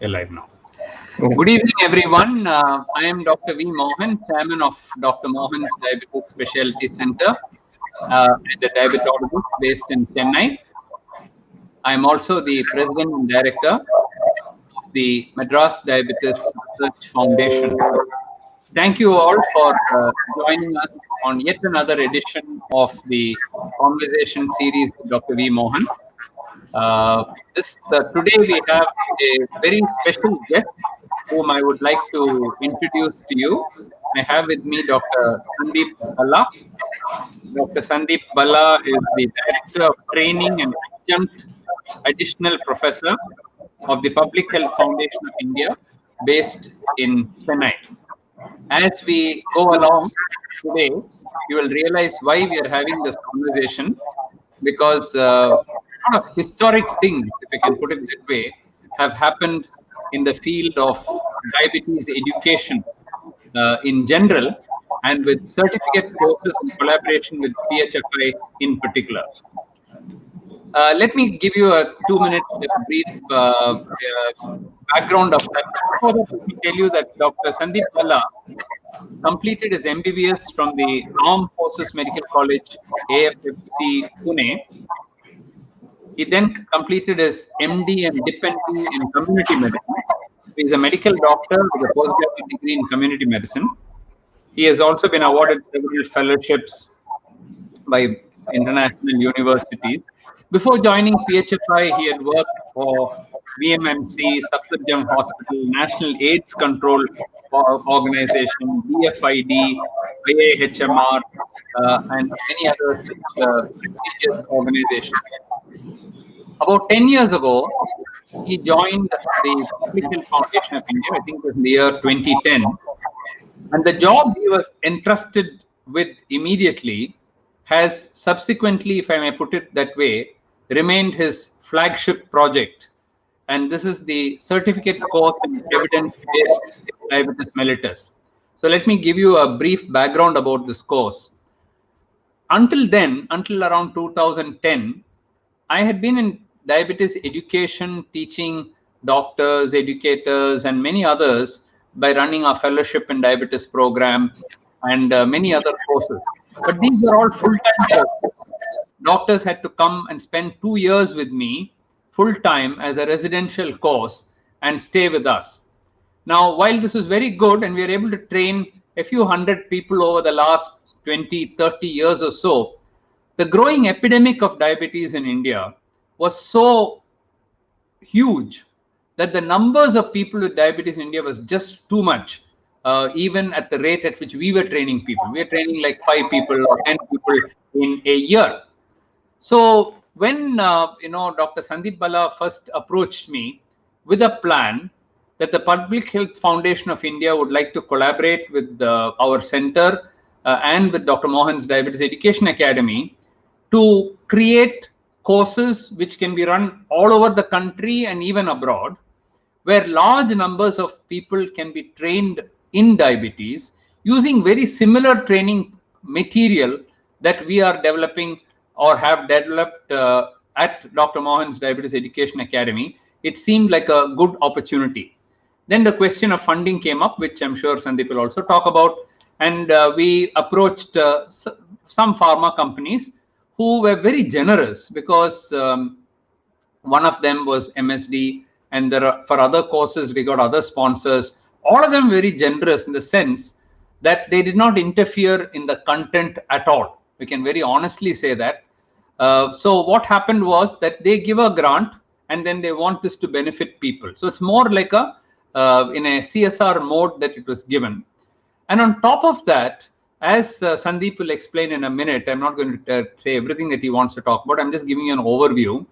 Alive now. Good evening, everyone. I am Dr. V. Mohan, chairman of Dr. Mohan's Diabetes Specialty Center and a diabetologist based in Chennai. I am also the president and director of the Madras Diabetes Research Foundation. Thank you all for joining us on yet another edition of the conversation series with Dr. V. Mohan. Today we have a very special guest whom I would like to introduce to you. I have with me Dr. Sandeep Bhalla. Dr. Sandeep Bhalla is the Director of Training and Adjunct Additional Professor of the Public Health Foundation of India, based in Chennai. As we go along today, you will realize why we are having this conversation, because a lot of historic things, if I can put it that way, have happened in the field of diabetes education in general, and with certificate courses in collaboration with PHFI in particular. Let me give you a 2-minute brief background of that. Before that, let me tell you that Dr. Sandeep Bhalla completed his MBBS from the Armed Forces Medical College, AFFC, Pune. He then completed his MD and DPNP in community medicine. He is a medical doctor with a postgraduate degree in community medicine. He has also been awarded several fellowships by international universities. Before joining PHFI, he had worked for VMMC, Safdarjung Hospital, National AIDS Control Organization, BFID, IAHMR, and many other prestigious organizations. About 10 years ago, he joined the Public Health Foundation of India, I think it was in the year 2010. And the job he was entrusted with immediately has subsequently, if I may put it that way, remained his flagship project. And this is the certificate course in evidence-based diabetes mellitus. So let me give you a brief background about this course. Until then, until around 2010, I had been in diabetes education, teaching doctors, educators, and many others by running a fellowship in diabetes program and many other courses. But these were all full-time courses. Doctors had to come and spend 2 years with me full-time as a residential course and stay with us. Now, while this was very good and we were able to train a few hundred people over the last 20, 30 years or so, the growing epidemic of diabetes in India was so huge that the numbers of people with diabetes in India was just too much, even at the rate at which we were training people. We were training like 5 people or 10 people in a year. So when Dr. Sandeep Bhalla first approached me with a plan that the Public Health Foundation of India would like to collaborate with our center and with Dr. Mohan's Diabetes Education Academy to create courses which can be run all over the country and even abroad, where large numbers of people can be trained in diabetes using very similar training material that we are developing or have developed at Dr. Mohan's Diabetes Education Academy. It seemed like a good opportunity. Then the question of funding came up, which I'm sure Sandeep will also talk about. And we approached some pharma companies who were very generous, because one of them was MSD, and for other courses, we got other sponsors. All of them very generous in the sense that they did not interfere in the content at all. We can very honestly say that. So what happened was that they give a grant and then they want this to benefit people. So it's more like in a CSR mode that it was given. And on top of that, as Sandeep will explain in a minute, I'm not going to say everything that he wants to talk about. I'm just giving you an overview.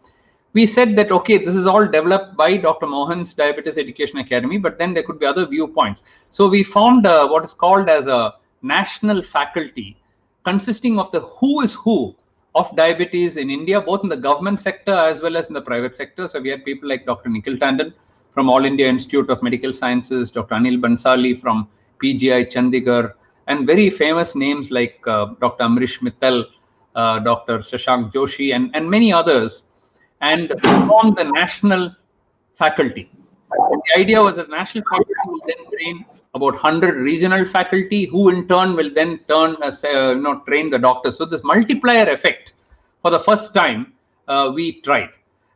We said that, okay, this is all developed by Dr. Mohan's Diabetes Education Academy, but then there could be other viewpoints. So we formed what is called as a national faculty consisting of the who is who of diabetes in India, both in the government sector as well as in the private sector. So we had people like Dr. Nikhil Tandon from All India Institute of Medical Sciences, Dr. Anil Bansali from PGI Chandigarh, and very famous names like Dr. Amrish Mittal, Dr. Shashank Joshi, and many others, and formed the national faculty. And the idea was that national faculty will then train about 100 regional faculty, who in turn will then train the doctors. So this multiplier effect, for the first time, we tried.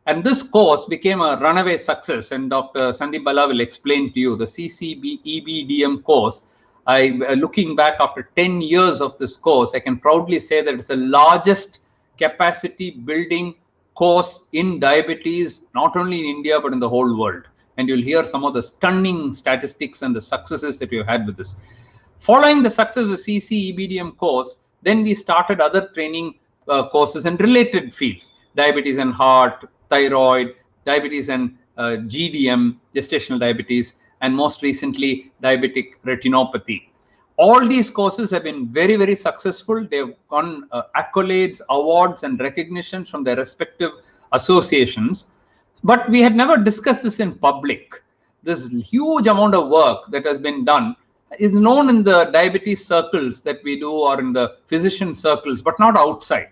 And this course became a runaway success. And Dr. Sandeep Bhalla will explain to you the CCEBDM course. Looking back after 10 years of this course, I can proudly say that it's the largest capacity building course in diabetes, not only in India, but in the whole world. And you'll hear some of the stunning statistics and the successes that we've had with this. Following the success of the CCEBDM course, then we started other training courses in related fields: diabetes and heart, thyroid, diabetes and GDM, gestational diabetes, and most recently, diabetic retinopathy. All these courses have been very, very successful. They've won accolades, awards, and recognitions from their respective associations. But we had never discussed this in public. This huge amount of work that has been done is known in the diabetes circles that we do, or in the physician circles, but not outside.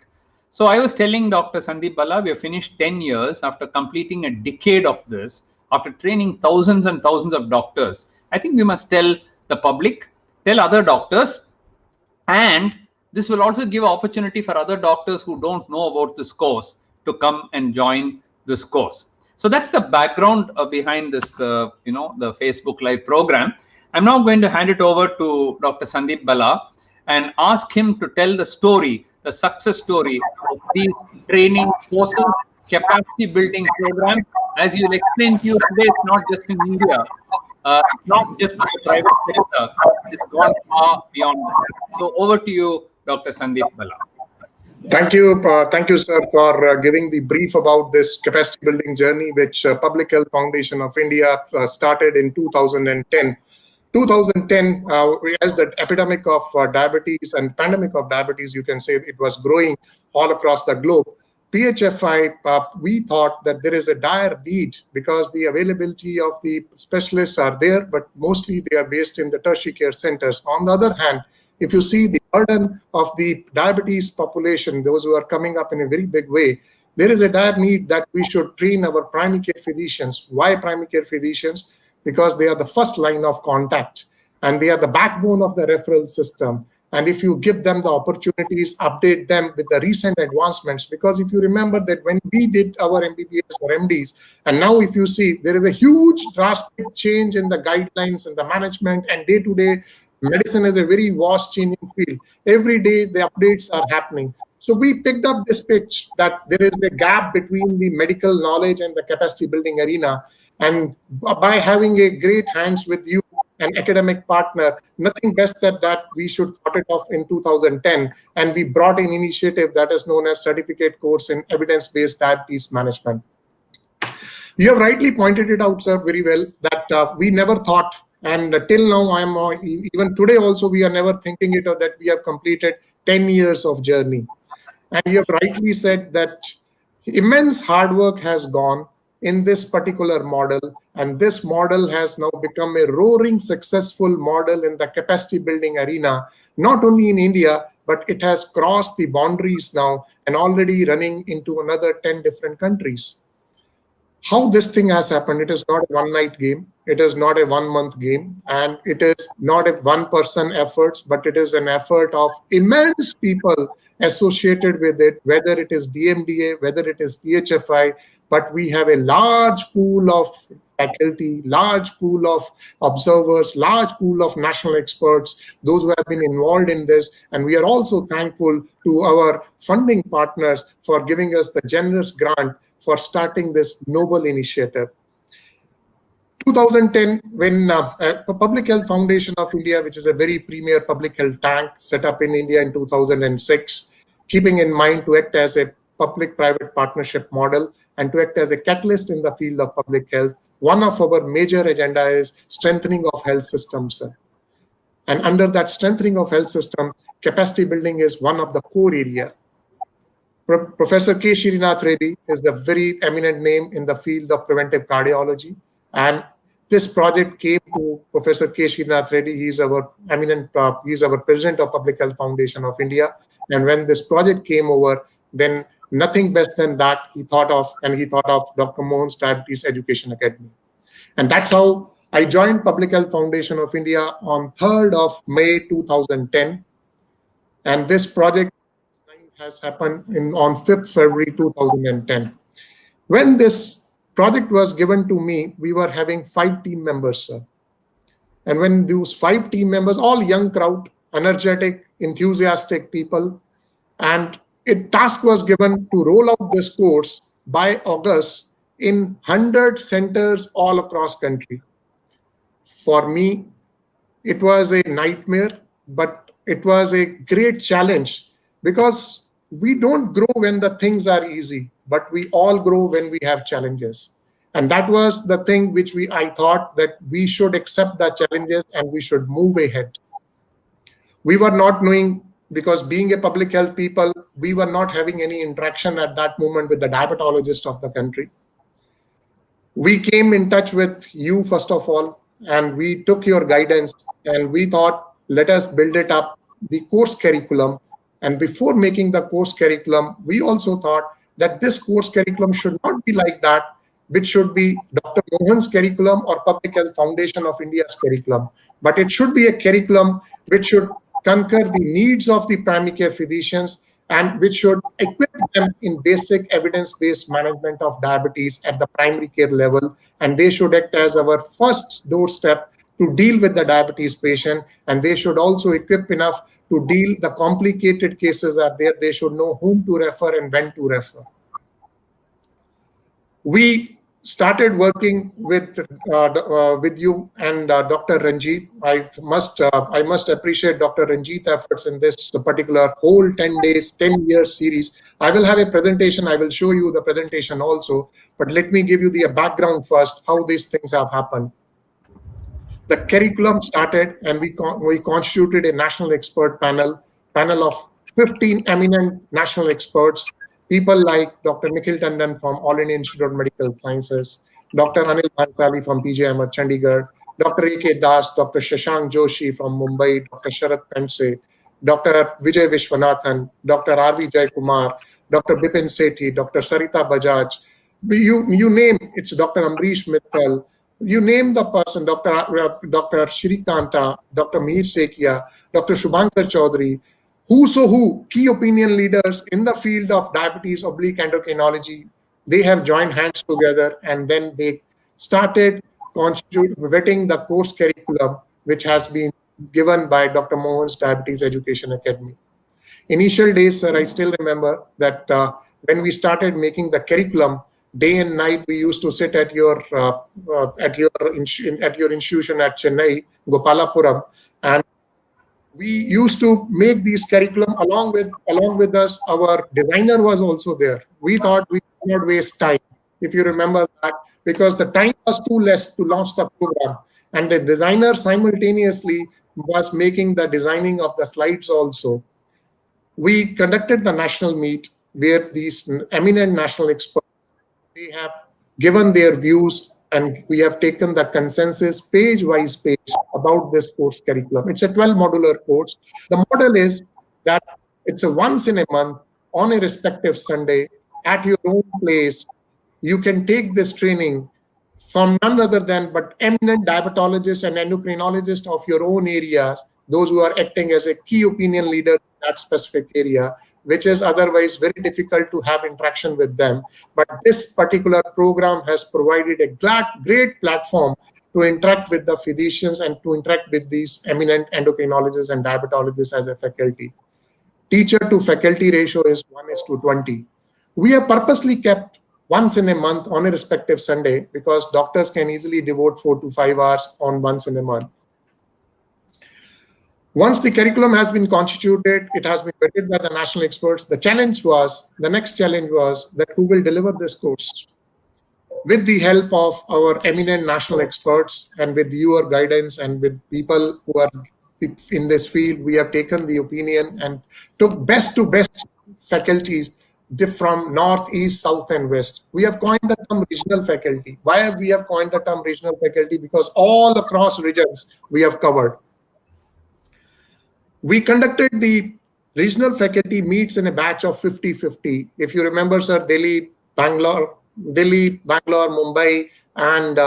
So I was telling Dr. Sandeep Bhalla, we have finished 10 years after completing a decade of this, after training thousands and thousands of doctors. I think we must tell the public, tell other doctors, and this will also give opportunity for other doctors who don't know about this course to come and join this course. So that's the background behind this, the Facebook Live program. I'm now going to hand it over to Dr. Sandeep Bhalla and ask him to tell the story, the success story of these training courses, capacity building programs. As you'll explain to you today, it's not just in India, not just in the private sector, it's gone far beyond that. So over to you, Dr. Sandeep Bhalla. Thank you, sir, for giving the brief about this capacity building journey, which Public Health Foundation of India started in 2010. 2010, as the epidemic of diabetes and pandemic of diabetes, you can say it was growing all across the globe. PHFI, we thought that there is a dire need, because the availability of the specialists are there, but mostly they are based in the tertiary care centers. On the other hand, if you see the burden of the diabetes population, those who are coming up in a very big way, there is a dire need that we should train our primary care physicians. Why primary care physicians? Because they are the first line of contact and they are the backbone of the referral system. And if you give them the opportunities, update them with the recent advancements, because if you remember that when we did our MBBS or MDs, and now if you see, there is a huge drastic change in the guidelines and the management, and day-to-day medicine is a very vast changing field. Every day the updates are happening. So we picked up this pitch that there is a gap between the medical knowledge and the capacity building arena. And by having a great hands with you, an academic partner, nothing best than that we should start it off in 2010. And we brought an initiative that is known as Certificate Course in Evidence-Based Diabetes Management. You have rightly pointed it out, sir, very well, that we never thought, and till now, even today also, we are never thinking it or that we have completed 10 years of journey. And you have rightly said that immense hard work has gone in this particular model, and this model has now become a roaring successful model in the capacity building arena, not only in India, but it has crossed the boundaries now and already running into another 10 different countries. How this thing has happened, it is not a one-night game, it is not a one-month game, and it is not a one-person efforts, but it is an effort of immense people associated with it, whether it is DMDA, whether it is PHFI, but we have a large pool of faculty, large pool of observers, large pool of national experts, those who have been involved in this. And we are also thankful to our funding partners for giving us the generous grant for starting this noble initiative. 2010, when Public Health Foundation of India, which is a very premier public health tank set up in India in 2006, keeping in mind to act as a public-private partnership model and to act as a catalyst in the field of public health, one of our major agenda is strengthening of health systems. And under that strengthening of health system, capacity building is one of the core area. Professor K. Srinath Reddy is the very eminent name in the field of preventive cardiology. And this project came to Professor K. Srinath Reddy. He's our eminent, he's our president of Public Health Foundation of India. And when this project came over, then nothing best than that he thought of, and he thought of Dr. Mohan's Diabetes Education Academy. And that's how I joined Public Health Foundation of India on 3rd of May 2010. And this project has happened on 5th February 2010. When this project was given to me, we were having 5 team members, sir. And when those 5 team members, all young crowd, energetic, enthusiastic people, and a task was given to roll out this course by August in 100 centers all across country. For me, it was a nightmare, but it was a great challenge because we don't grow when the things are easy, but we all grow when we have challenges. And that was the thing which I thought that we should accept the challenges and we should move ahead. We were not knowing, because being a public health people, we were not having any interaction at that moment with the diabetologists of the country. We came in touch with you, first of all, and we took your guidance and we thought, let us build it up, the course curriculum. And before making the course curriculum, we also thought that this course curriculum should not be like that, which should be Dr. Mohan's curriculum or Public Health Foundation of India's curriculum. But it should be a curriculum which should conquer the needs of the primary care physicians and which should equip them in basic evidence-based management of diabetes at the primary care level. And they should act as our first doorstep to deal with the diabetes patient. And they should also equip enough to deal the complicated cases are there. They should know whom to refer and when to refer. We started working with you and Dr. Ranjit. I must appreciate Dr. Ranjit's efforts in this particular whole 10 days, 10 years series. I will have a presentation. I will show you the presentation also. But let me give you the background first, how these things have happened. The curriculum started and we constituted a national expert panel of 15 eminent national experts. People like Dr. Nikhil Tandon from All India Institute of Medical Sciences, Dr. Anil Bhansali from PJ Ahmed, Chandigarh, Dr. A.K. Das, Dr. Shashank Joshi from Mumbai, Dr. Sharat Pense, Dr. Vijay Vishwanathan, Dr. R.V. Jaikumar, Dr. Bipin Sethi, Dr. Sarita Bajaj. You name, it's Dr. Amrish Mittal. You name the person, Dr. Shrikanta, Dr. Mihir Sekia, Dr. Shubhankar Chaudhary, who key opinion leaders in the field of diabetes oblique endocrinology, they have joined hands together and then they started vetting the course curriculum, which has been given by Dr. Mohan's Diabetes Education Academy. Initial days, sir, I still remember that when we started making the curriculum, day and night, we used to sit at your institution at Chennai, Gopalapuram, and we used to make these curriculum along with us. Our designer was also there. We thought we would not waste time, if you remember that, because the time was too less to launch the program. And the designer simultaneously was making the designing of the slides also. We conducted the national meet where these eminent national experts, they have given their views, and we have taken the consensus page-wise page about this course curriculum. It's a 12-modular course. The model is that it's a once in a month on a respective Sunday at your own place. You can take this training from none other than but eminent diabetologists and endocrinologists of your own areas, those who are acting as a key opinion leader in that specific area, which is otherwise very difficult to have interaction with them. But this particular program has provided a great platform to interact with the physicians and to interact with these eminent endocrinologists and diabetologists as a faculty. Teacher to faculty ratio is 1:20. We have purposely kept once in a month on a respective Sunday because doctors can easily devote 4 to 5 hours on once in a month. Once the curriculum has been constituted, it has been vetted by the national experts. The next challenge was that who will deliver this course? With the help of our eminent national experts and with your guidance and with people who are in this field, we have taken the opinion and took best to best faculties from north, east, south, and west. We have coined the term regional faculty. Why have we coined the term regional faculty? Because all across regions we have covered. We conducted the regional faculty meets in a batch of 50-50. If you remember, sir, Delhi, Bangalore, Mumbai, and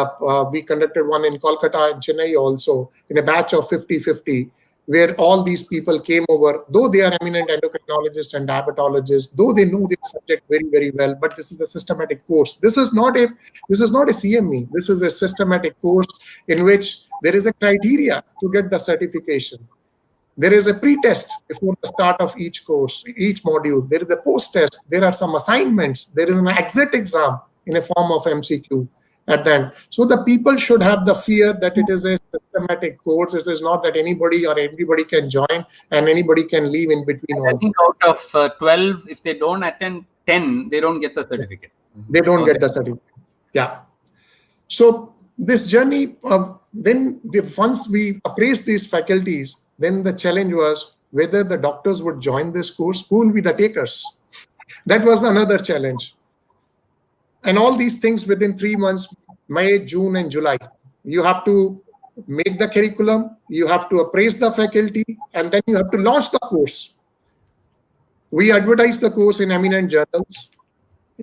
we conducted one in Kolkata and Chennai also in a batch of 50-50, where all these people came over, though they are eminent endocrinologists and diabetologists, though they know their subject very, very well, but this is a systematic course. This is not a CME. This is a systematic course in which there is a criteria to get the certification. There is a pre-test before the start of each course, each module. There is a post-test. There are some assignments. There is an exit exam in a form of MCQ at the end. So the people should have the fear that it is a systematic course. It is not that anybody or everybody can join and anybody can leave in between. I think out of 12, if they don't attend 10, they don't get the certificate. They don't get the certificate. Yeah. So this journey, once we appraised these faculties, then the challenge was whether the doctors would join this course, who will be the takers. That was another challenge. And all these things within 3 months, May, June, and July. You have to make the curriculum, you have to appraise the faculty, and then you have to launch the course. We advertise the course in eminent journals,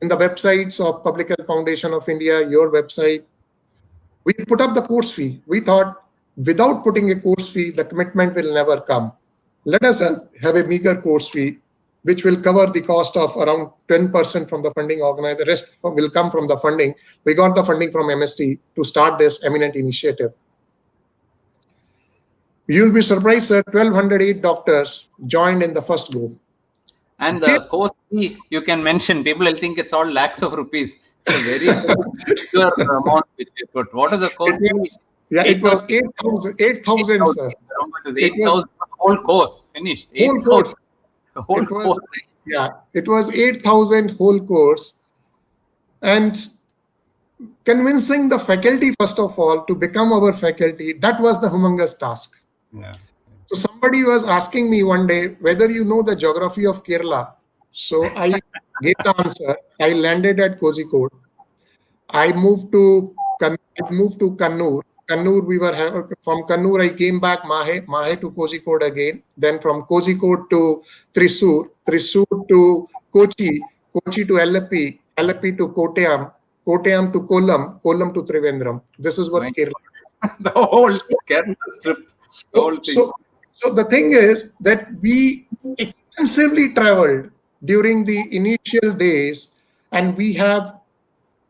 in the websites of Public Health Foundation of India, your website. We put up the course fee. We thought without putting a course fee, the commitment will never come. Let us have a meager course fee, which will cover the cost of around 10% from the funding organizer. The rest will come from the funding. We got the funding from MST to start this Eminent initiative. You'll be surprised, sir, 1,208 doctors joined in the first go. And the course fee, you can mention, people will think it's all lakhs of rupees. It's a very sure amount which you put. What is the course fee? Yeah, it was 8,000, sir. It was 8,000 whole course finished. Whole course. It was 8,000 whole course. And convincing the faculty, first of all, to become our faculty, that was the humongous task. Yeah. So somebody was asking me one day whether you know the geography of Kerala. So I gave the answer. I landed at Kozhikode. I moved to Kannur. Kannur, from Kannur, I came back Mahe to Kozhikode again. Then from Kozhikode to Thrissur to Kochi to Alleppey to Kottayam to Kollam to Trivandrum. This is what Kerala. The whole Kerala strip. So the thing is that we extensively traveled during the initial days, and we have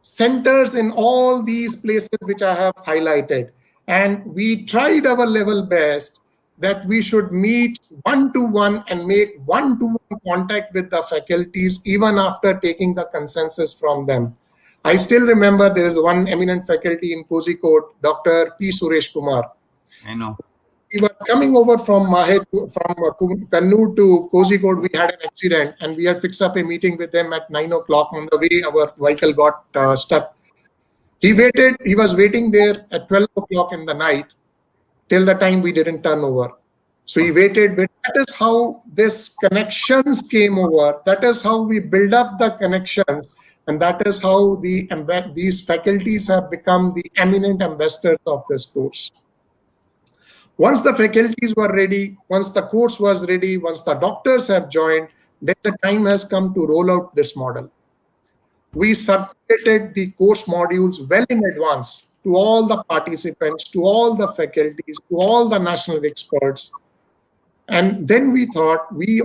centers in all these places which I have highlighted. And we tried our level best that we should meet one-to-one and make one-to-one contact with the faculties even after taking the consensus from them. I still remember there is one eminent faculty in Kozhikode, Dr. P. Suresh Kumar. I know. We were coming over from Kannur to Kozhikode. We had an accident and we had fixed up a meeting with them at 9 o'clock. On the way, our vehicle got stuck. He was waiting there at 12 o'clock in the night till the time we didn't turn over. So he waited. But that is how this connections came over. That is how we build up the connections. And that is how these faculties have become the eminent ambassadors of this course. Once the faculties were ready, once the course was ready, once the doctors have joined, then the time has come to roll out this model. We circulated the course modules well in advance to all the participants, to all the faculties, to all the national experts. And then we thought we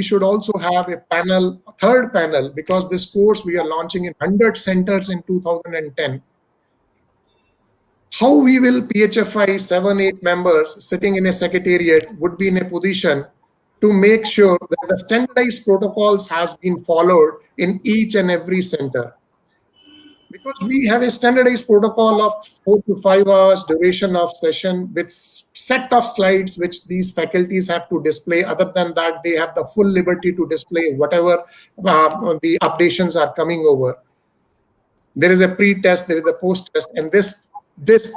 should also have a panel, a third panel, because this course we are launching in 100 centers in 2010. How we will PHFI 7-8 members sitting in a secretariat would be in a position to make sure that the standardized protocols has been followed in each and every center. Because we have a standardized protocol of 4 to 5 hours duration of session with set of slides which these faculties have to display. Other than that, they have the full liberty to display whatever the updations are coming over. There is a pre-test, there is a post-test, and this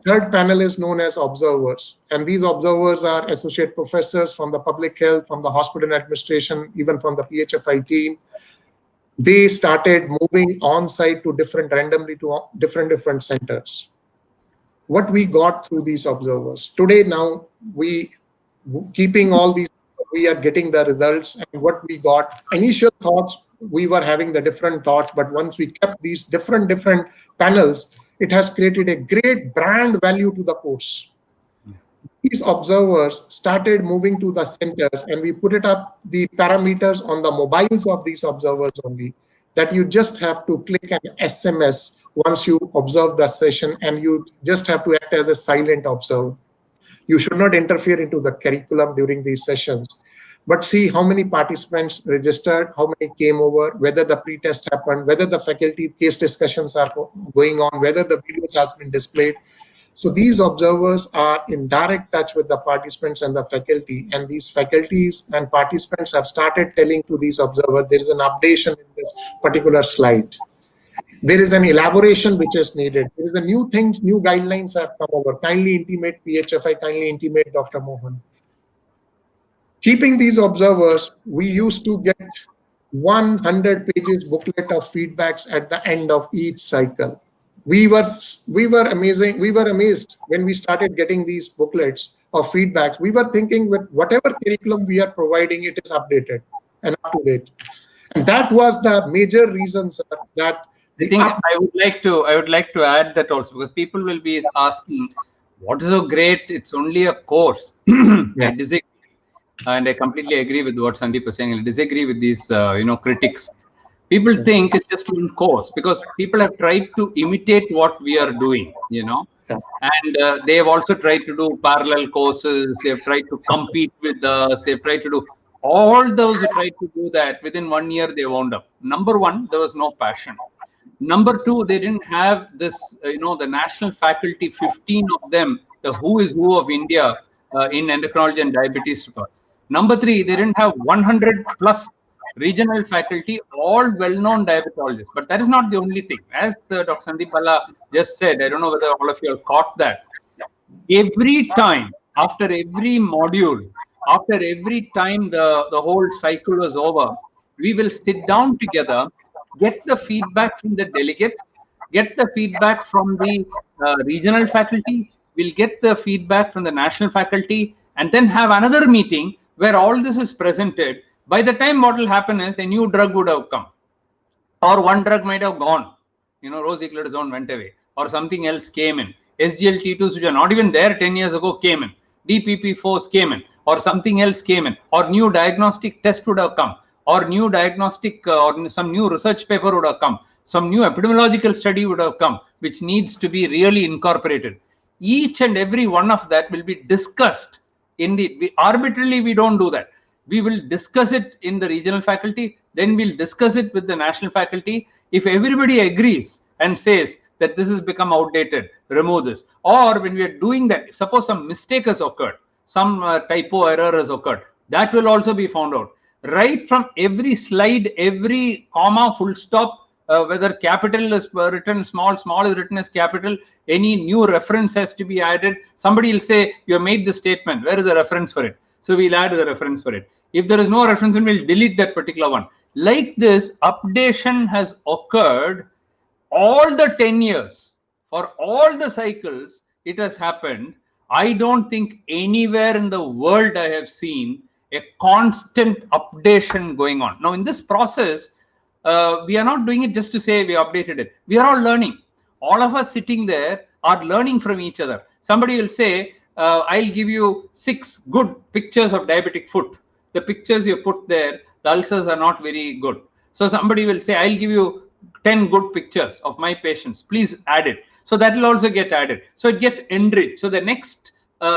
third panel is known as observers. And these observers are associate professors from the public health, from the hospital administration, even from the PHFI team. They started moving on-site to randomly to different centers. What we got through these observers. Today now, keeping all these, we are getting the results, and what we got, initial thoughts we were having the different thoughts, but once we kept these different panels, it has created a great brand value to the course. These observers started moving to the centers, and we put it up the parameters on the mobiles of these observers only, that you just have to click an SMS once you observe the session, and you just have to act as a silent observer. You should not interfere into the curriculum during these sessions. But see how many participants registered, how many came over, whether the pre-test happened, whether the faculty case discussions are going on, whether the videos has been displayed. So these observers are in direct touch with the participants and the faculty, and these faculties and participants have started telling to these observers, there is an updation in this particular slide. There is an elaboration which is needed. There is a new things, new guidelines have come over. Kindly intimate PHFI, kindly intimate Dr. Mohan. Keeping these observers, we used to get 100 pages booklet of feedbacks at the end of each cycle. We were amazed when we started getting these booklets of feedbacks. We were thinking with whatever curriculum we are providing, it is updated and up to date. And that was the major reason, sir, that I would like to add that also, because people will be asking, what is so great? It's only a course. I disagree, and I completely agree with what Sandeep was saying. I disagree with these critics. People think it's just one course, because people have tried to imitate what we are doing, and they have also tried to do parallel courses. They have tried to compete with us. They've tried to do all those who tried to do that. Within 1 year, they wound up. Number one, there was no passion. Number two, they didn't have this, the national faculty, 15 of them, the who is who of India in endocrinology and diabetes. Number three, they didn't have 100 plus regional faculty, all well-known diabetologists. But that is not the only thing. As Dr. Sandeep Bhalla just said, I don't know whether all of you have caught that. Every time, after every module, after every time the whole cycle was over, we will sit down together, get the feedback from the delegates, get the feedback from the regional faculty, we'll get the feedback from the national faculty, and then have another meeting where all this is presented. By the time what will happen is a new drug would have come, or one drug might have gone. Rosiclodazone went away, or something else came in. SGLT2s, which are not even there 10 years ago, came in. DPP4s came in, or something else came in, or new diagnostic test would have come, or new diagnostic or some new research paper would have come, some new epidemiological study would have come, which needs to be really incorporated. Each and every one of that will be discussed arbitrarily. We don't do that. We will discuss it in the regional faculty, then we'll discuss it with the national faculty. If everybody agrees and says that this has become outdated, remove this. Or when we are doing that, suppose some mistake has occurred, some typo error has occurred, that will also be found out. Right from every slide, every comma, full stop, whether capital is written small is written as capital, any new reference has to be added. Somebody will say, you have made this statement, where is the reference for it? So we'll add the reference for it. If there is no reference, then we'll delete that particular one. Like this, updation has occurred all the 10 years. For all the cycles, it has happened. I don't think anywhere in the world I have seen a constant updation going on. Now, in this process, we are not doing it just to say we updated it. We are all learning. All of us sitting there are learning from each other. Somebody will say, I'll give you 6 good pictures of diabetic foot. The pictures you put there, the ulcers are not very good. So somebody will say, I'll give you 10 good pictures of my patients. Please add it. So that will also get added. So it gets enriched. So the next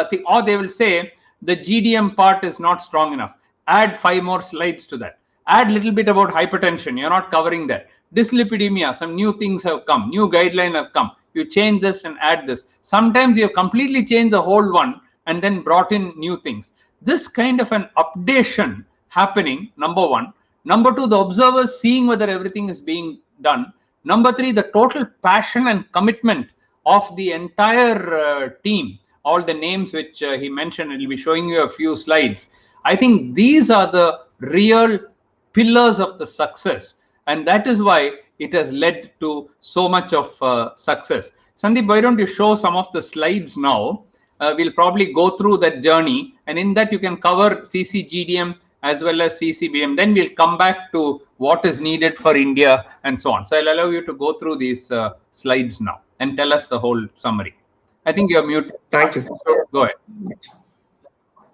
thing, or they will say, the GDM part is not strong enough. Add 5 more slides to that. Add a little bit about hypertension. You're not covering that. Dyslipidemia, some new things have come. New guidelines have come. You change this and add this. Sometimes you have completely changed the whole one and then brought in new things. This kind of an updation happening, number one. Number two, the observers seeing whether everything is being done. Number three, the total passion and commitment of the entire team. All the names which he mentioned, he'll be showing you a few slides. I think these are the real pillars of the success. And that is why it has led to so much of success. Sandeep, why don't you show some of the slides now? We'll probably go through that journey, and in that you can cover CCGDM, as well as CCBM. Then we'll come back to what is needed for India and so on. So I'll allow you to go through these slides now and tell us the whole summary. I think you're muted. Thank you. Go ahead.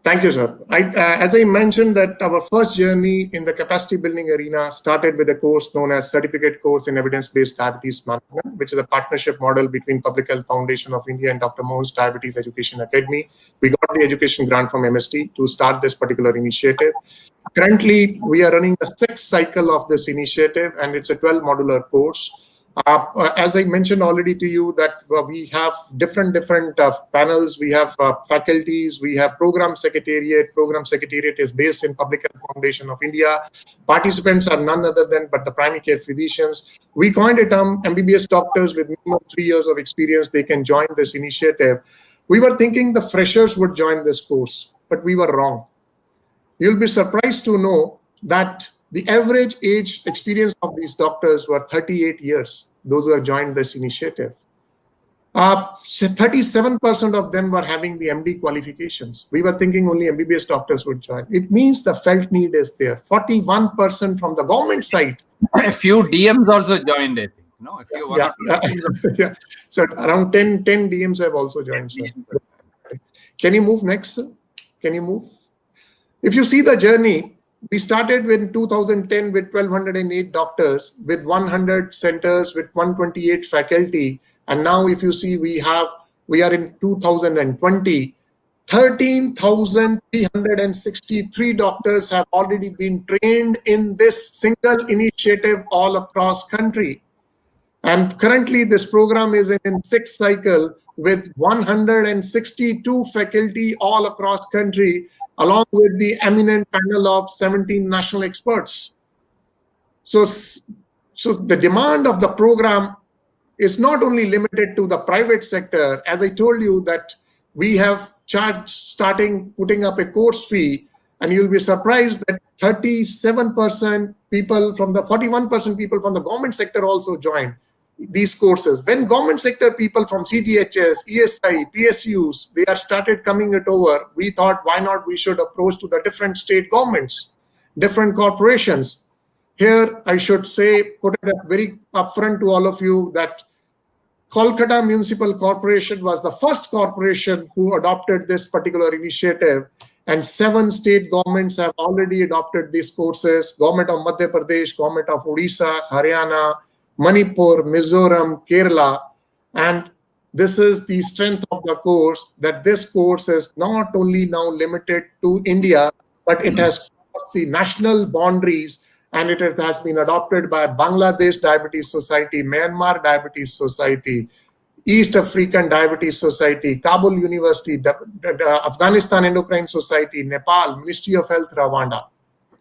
Thank you, sir. As I mentioned, that our first journey in the capacity building arena started with a course known as Certificate Course in Evidence-Based Diabetes Management, which is a partnership model between Public Health Foundation of India and Dr. Mohan's Diabetes Education Academy. We got the education grant from MST to start this particular initiative. Currently, we are running the 6th cycle of this initiative, and it's a 12 modular course. As I mentioned already to you, that we have different panels. We have faculties. We have program secretariat. Program secretariat is based in Public Health Foundation of India. Participants are none other than but the primary care physicians. We coined a term, MBBS doctors with minimum 3 years of experience. They can join this initiative. We were thinking the freshers would join this course, but we were wrong. You'll be surprised to know that the average age experience of these doctors were 38 years, those who have joined this initiative. 37% of them were having the MD qualifications. We were thinking only MBBS doctors would join. It means the felt need is there. 41% from the government side. A few DMs also joined, I think. No, a few yeah. So around 10 DMs have also joined, sir. Can you move next, sir? Can you move? If you see the journey, we started in 2010 with 1,208 doctors, with 100 centers, with 128 faculty. And now if you see, we are in 2020, 13,363 doctors have already been trained in this single initiative all across country. And currently this program is in 6th cycle with 162 faculty all across country, along with the eminent panel of 17 national experts. So the demand of the program is not only limited to the private sector. As I told you that we have starting putting up a course fee, and you'll be surprised that 37% people from the 41% people from the government sector also joined these courses. When government sector people from CGHS, ESI, PSUs, they are started coming it over, we thought, why not we should approach to the different state governments, different corporations. Here, I should say, put it up very upfront to all of you that Kolkata Municipal Corporation was the first corporation who adopted this particular initiative, and 7 state governments have already adopted these courses. Government of Madhya Pradesh, Government of Odisha, Haryana, Manipur, Mizoram, Kerala. And this is the strength of the course, that this course is not only now limited to India, but it has crossed the national boundaries, and it has been adopted by Bangladesh Diabetes Society, Myanmar Diabetes Society, East African Diabetes Society, Kabul University, Afghanistan Endocrine Society, Nepal, Ministry of Health, Rwanda.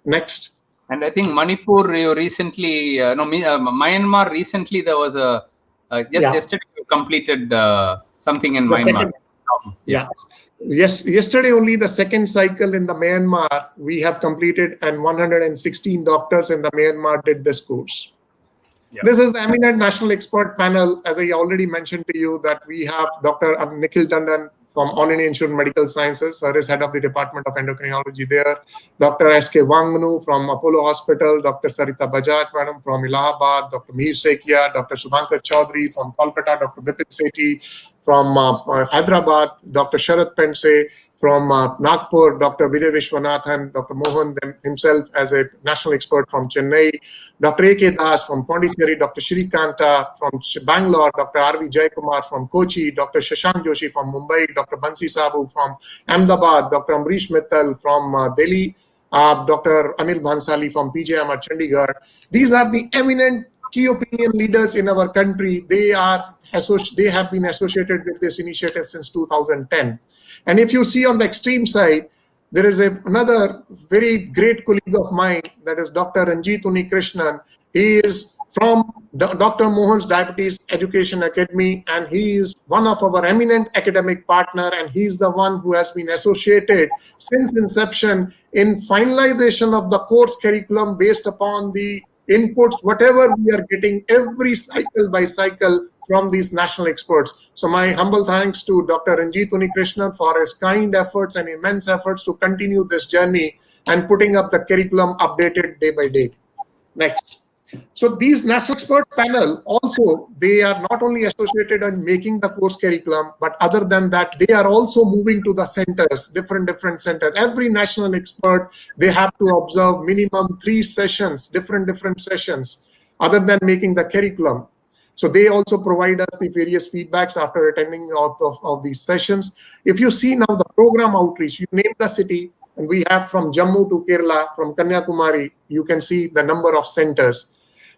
Next. And I think Manipur recently, Myanmar recently, there was yesterday we completed something in Myanmar. Yes, yesterday only the 2nd cycle in the Myanmar we have completed, and 116 doctors in the Myanmar did this course. Yeah. This is the Eminent National Expert Panel. As I already mentioned to you, that we have Dr. Nikhil Tandon from All India Institute of Medical Sciences, Sir is head of the Department of Endocrinology there. Dr. S.K. Wangmanu from Apollo Hospital, Dr. Sarita Bajaj, madam, from Allahabad, Dr. Mihir Sekia, Dr. Subhankar Chaudhary from Kolkata, Dr. Bipin Sethi from Hyderabad, Dr. Sharad Pense from Nagpur, Dr. Vijay Vishwanathan, Dr. Mohan himself as a national expert from Chennai, Dr. A.K. Das from Pondicherry, Dr. Shrikanta from Bangalore, Dr. R.V. Jayakumar from Kochi, Dr. Shashank Joshi from Mumbai, Dr. Bansi Sabu from Ahmedabad, Dr. Amrish Mittal from Delhi, Dr. Anil Bhansali from PJM Chandigarh. These are the eminent key opinion leaders in our country. They have been associated with this initiative since 2010. And if you see on the extreme side, there is another very great colleague of mine, that is Dr. Ranjit Unikrishnan. He is from Dr. Mohan's Diabetes Education Academy, and he is one of our eminent academic partner, and he is the one who has been associated since inception in finalization of the course curriculum based upon the inputs, whatever we are getting every cycle by cycle from these national experts. So my humble thanks to Dr. Ranjit Unikrishnan for his kind efforts and immense efforts to continue this journey. and putting up the curriculum updated day by day. Next. So these national experts panel also, they are not only associated in making the course curriculum, but other than that, they are also moving to the centers, different centers. Every national expert, they have to observe minimum 3 sessions, different sessions, other than making the curriculum. So they also provide us the various feedbacks after attending of these sessions. If you see now the program outreach, you name the city, and we have from Jammu to Kerala, from Kanyakumari, you can see the number of centers.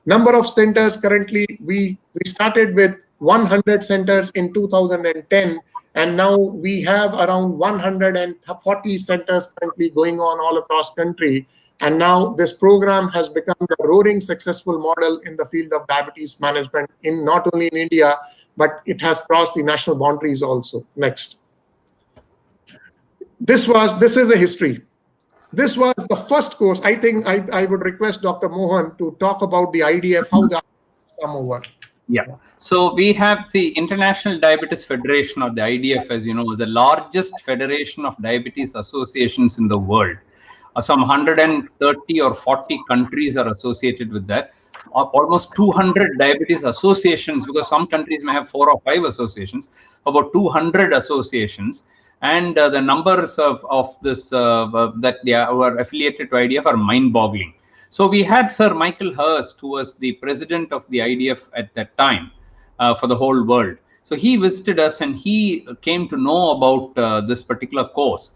Number of centers currently, we started with 100 centers in 2010, and now we have around 140 centers currently going on all across country. And now this program has become the roaring successful model in the field of diabetes management in not only in India, but it has crossed the national boundaries also. Next. This is a history. This was the first course. I think I would request Dr. Mohan to talk about the IDF, how the IDF come over. Yeah. So we have the International Diabetes Federation, or the IDF, as you know, is the largest federation of diabetes associations in the world. Some 130 or 40 countries are associated with that. Almost 200 diabetes associations, because some countries may have 4 or 5 associations, about 200 associations. And the numbers of this that they are affiliated to IDF are mind-boggling. So we had Sir Michael Hurst, who was the president of the IDF at that time for the whole world. So he visited us and he came to know about this particular course.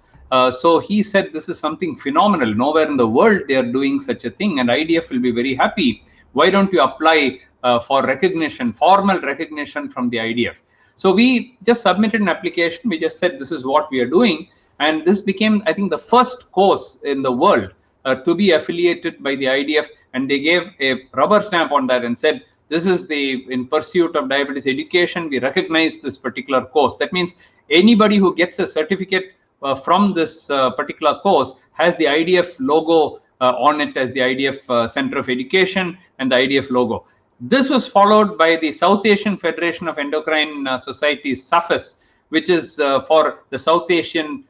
So he said, this is something phenomenal. Nowhere in the world they are doing such a thing, and IDF will be very happy. Why don't you apply for recognition, formal recognition from the IDF? So we just submitted an application. We just said, this is what we are doing. And this became, I think, the first course in the world to be affiliated by the IDF. And they gave a rubber stamp on that and said, this is in pursuit of diabetes education, we recognize this particular course. That means anybody who gets a certificate from this particular course has the IDF logo on it as the IDF Center of Education and the IDF logo. This was followed by the South Asian Federation of Endocrine Societies, SAFES, which is for the South Asian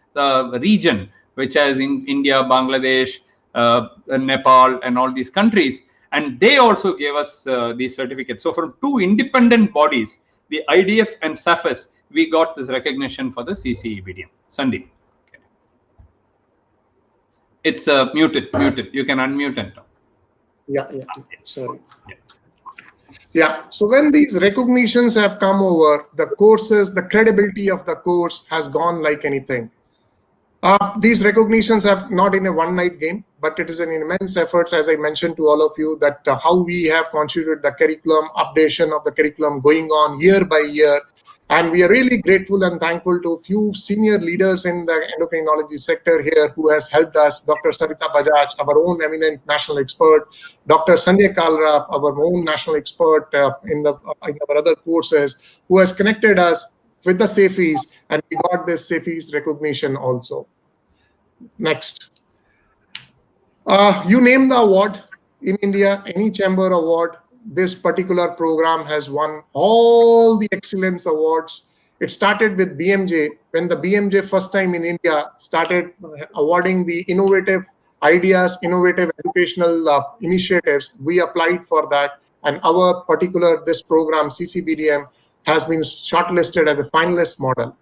region, which has in India, Bangladesh, Nepal, and all these countries. And they also gave us these certificates. So from 2 independent bodies, the IDF and SAFES, we got this recognition for the CCEBDM. Sandeep. Okay. It's muted. You can unmute and talk. Yeah. Sorry. Yeah. So when these recognitions have come over, the courses, the credibility of the course has gone like anything. These recognitions have not in a one-night game, but it is an immense effort, as I mentioned to all of you, that how we have contributed the curriculum, updation of the curriculum going on year by year. And we are really grateful and thankful to a few senior leaders in the endocrinology sector here who has helped us. Dr. Sarita Bajaj, our own eminent national expert, Dr. Sanjay Kalra, our own national expert in our other courses, who has connected us with the SAFEs, and we got this SAFEs recognition also. Next. You name the award in India, any chamber award, this particular program has won all the excellence awards. It started with BMJ, when the BMJ first time in India started awarding the innovative ideas, innovative educational initiatives. We applied for that, and our particular, this program, CCBDM, has been shortlisted as a finalist model.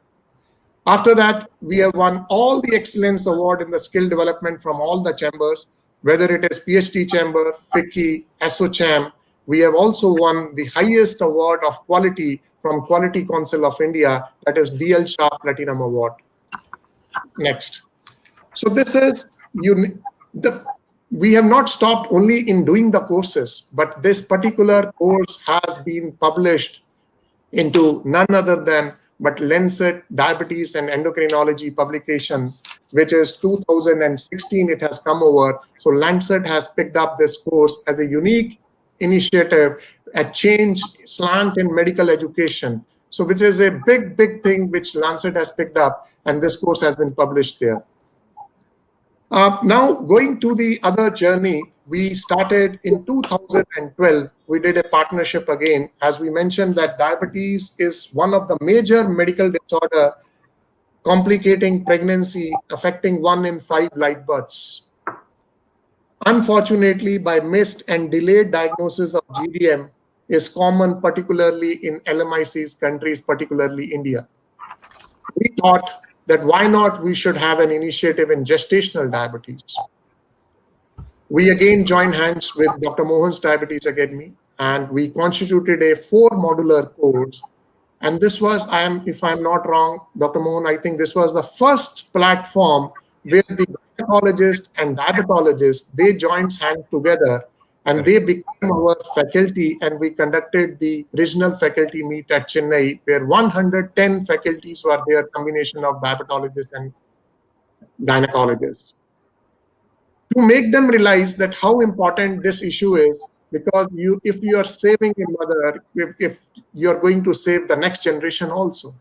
After that, we have won all the excellence award in the skill development from all the chambers, whether it is PhD chamber, FICCI, ASSOCHAM. We have also won the highest award of quality from Quality Council of India, that is DL Shah Platinum Award. Next. So this is, we have not stopped only in doing the courses, but this particular course has been published into none other than but Lancet Diabetes and Endocrinology publication, which is 2016 it has come over. So Lancet has picked up this course as a unique initiative, a change slant in medical education. So which is a big thing which Lancet has picked up, and this course has been published there. Now going to the other journey, we started in 2012. We did a partnership again. As we mentioned that diabetes is one of the major medical disorder complicating pregnancy, affecting 1 in 5 live births. Unfortunately, by missed and delayed diagnosis of GDM is common, particularly in LMIC's countries, particularly India. We thought that why not we should have an initiative in gestational diabetes. We again joined hands with Dr. Mohan's Diabetes Academy, and we constituted a 4-modular course. And this was, if I'm not wrong, Dr. Mohan, I think this was the first platform where the gynecologist and diabetologist, they joined hands together and they became our faculty, and we conducted the regional faculty meet at Chennai, where 110 faculties were there, combination of diabetologists and gynecologists, to make them realize that how important this issue is, because if you are saving a mother, if you are going to save the next generation also.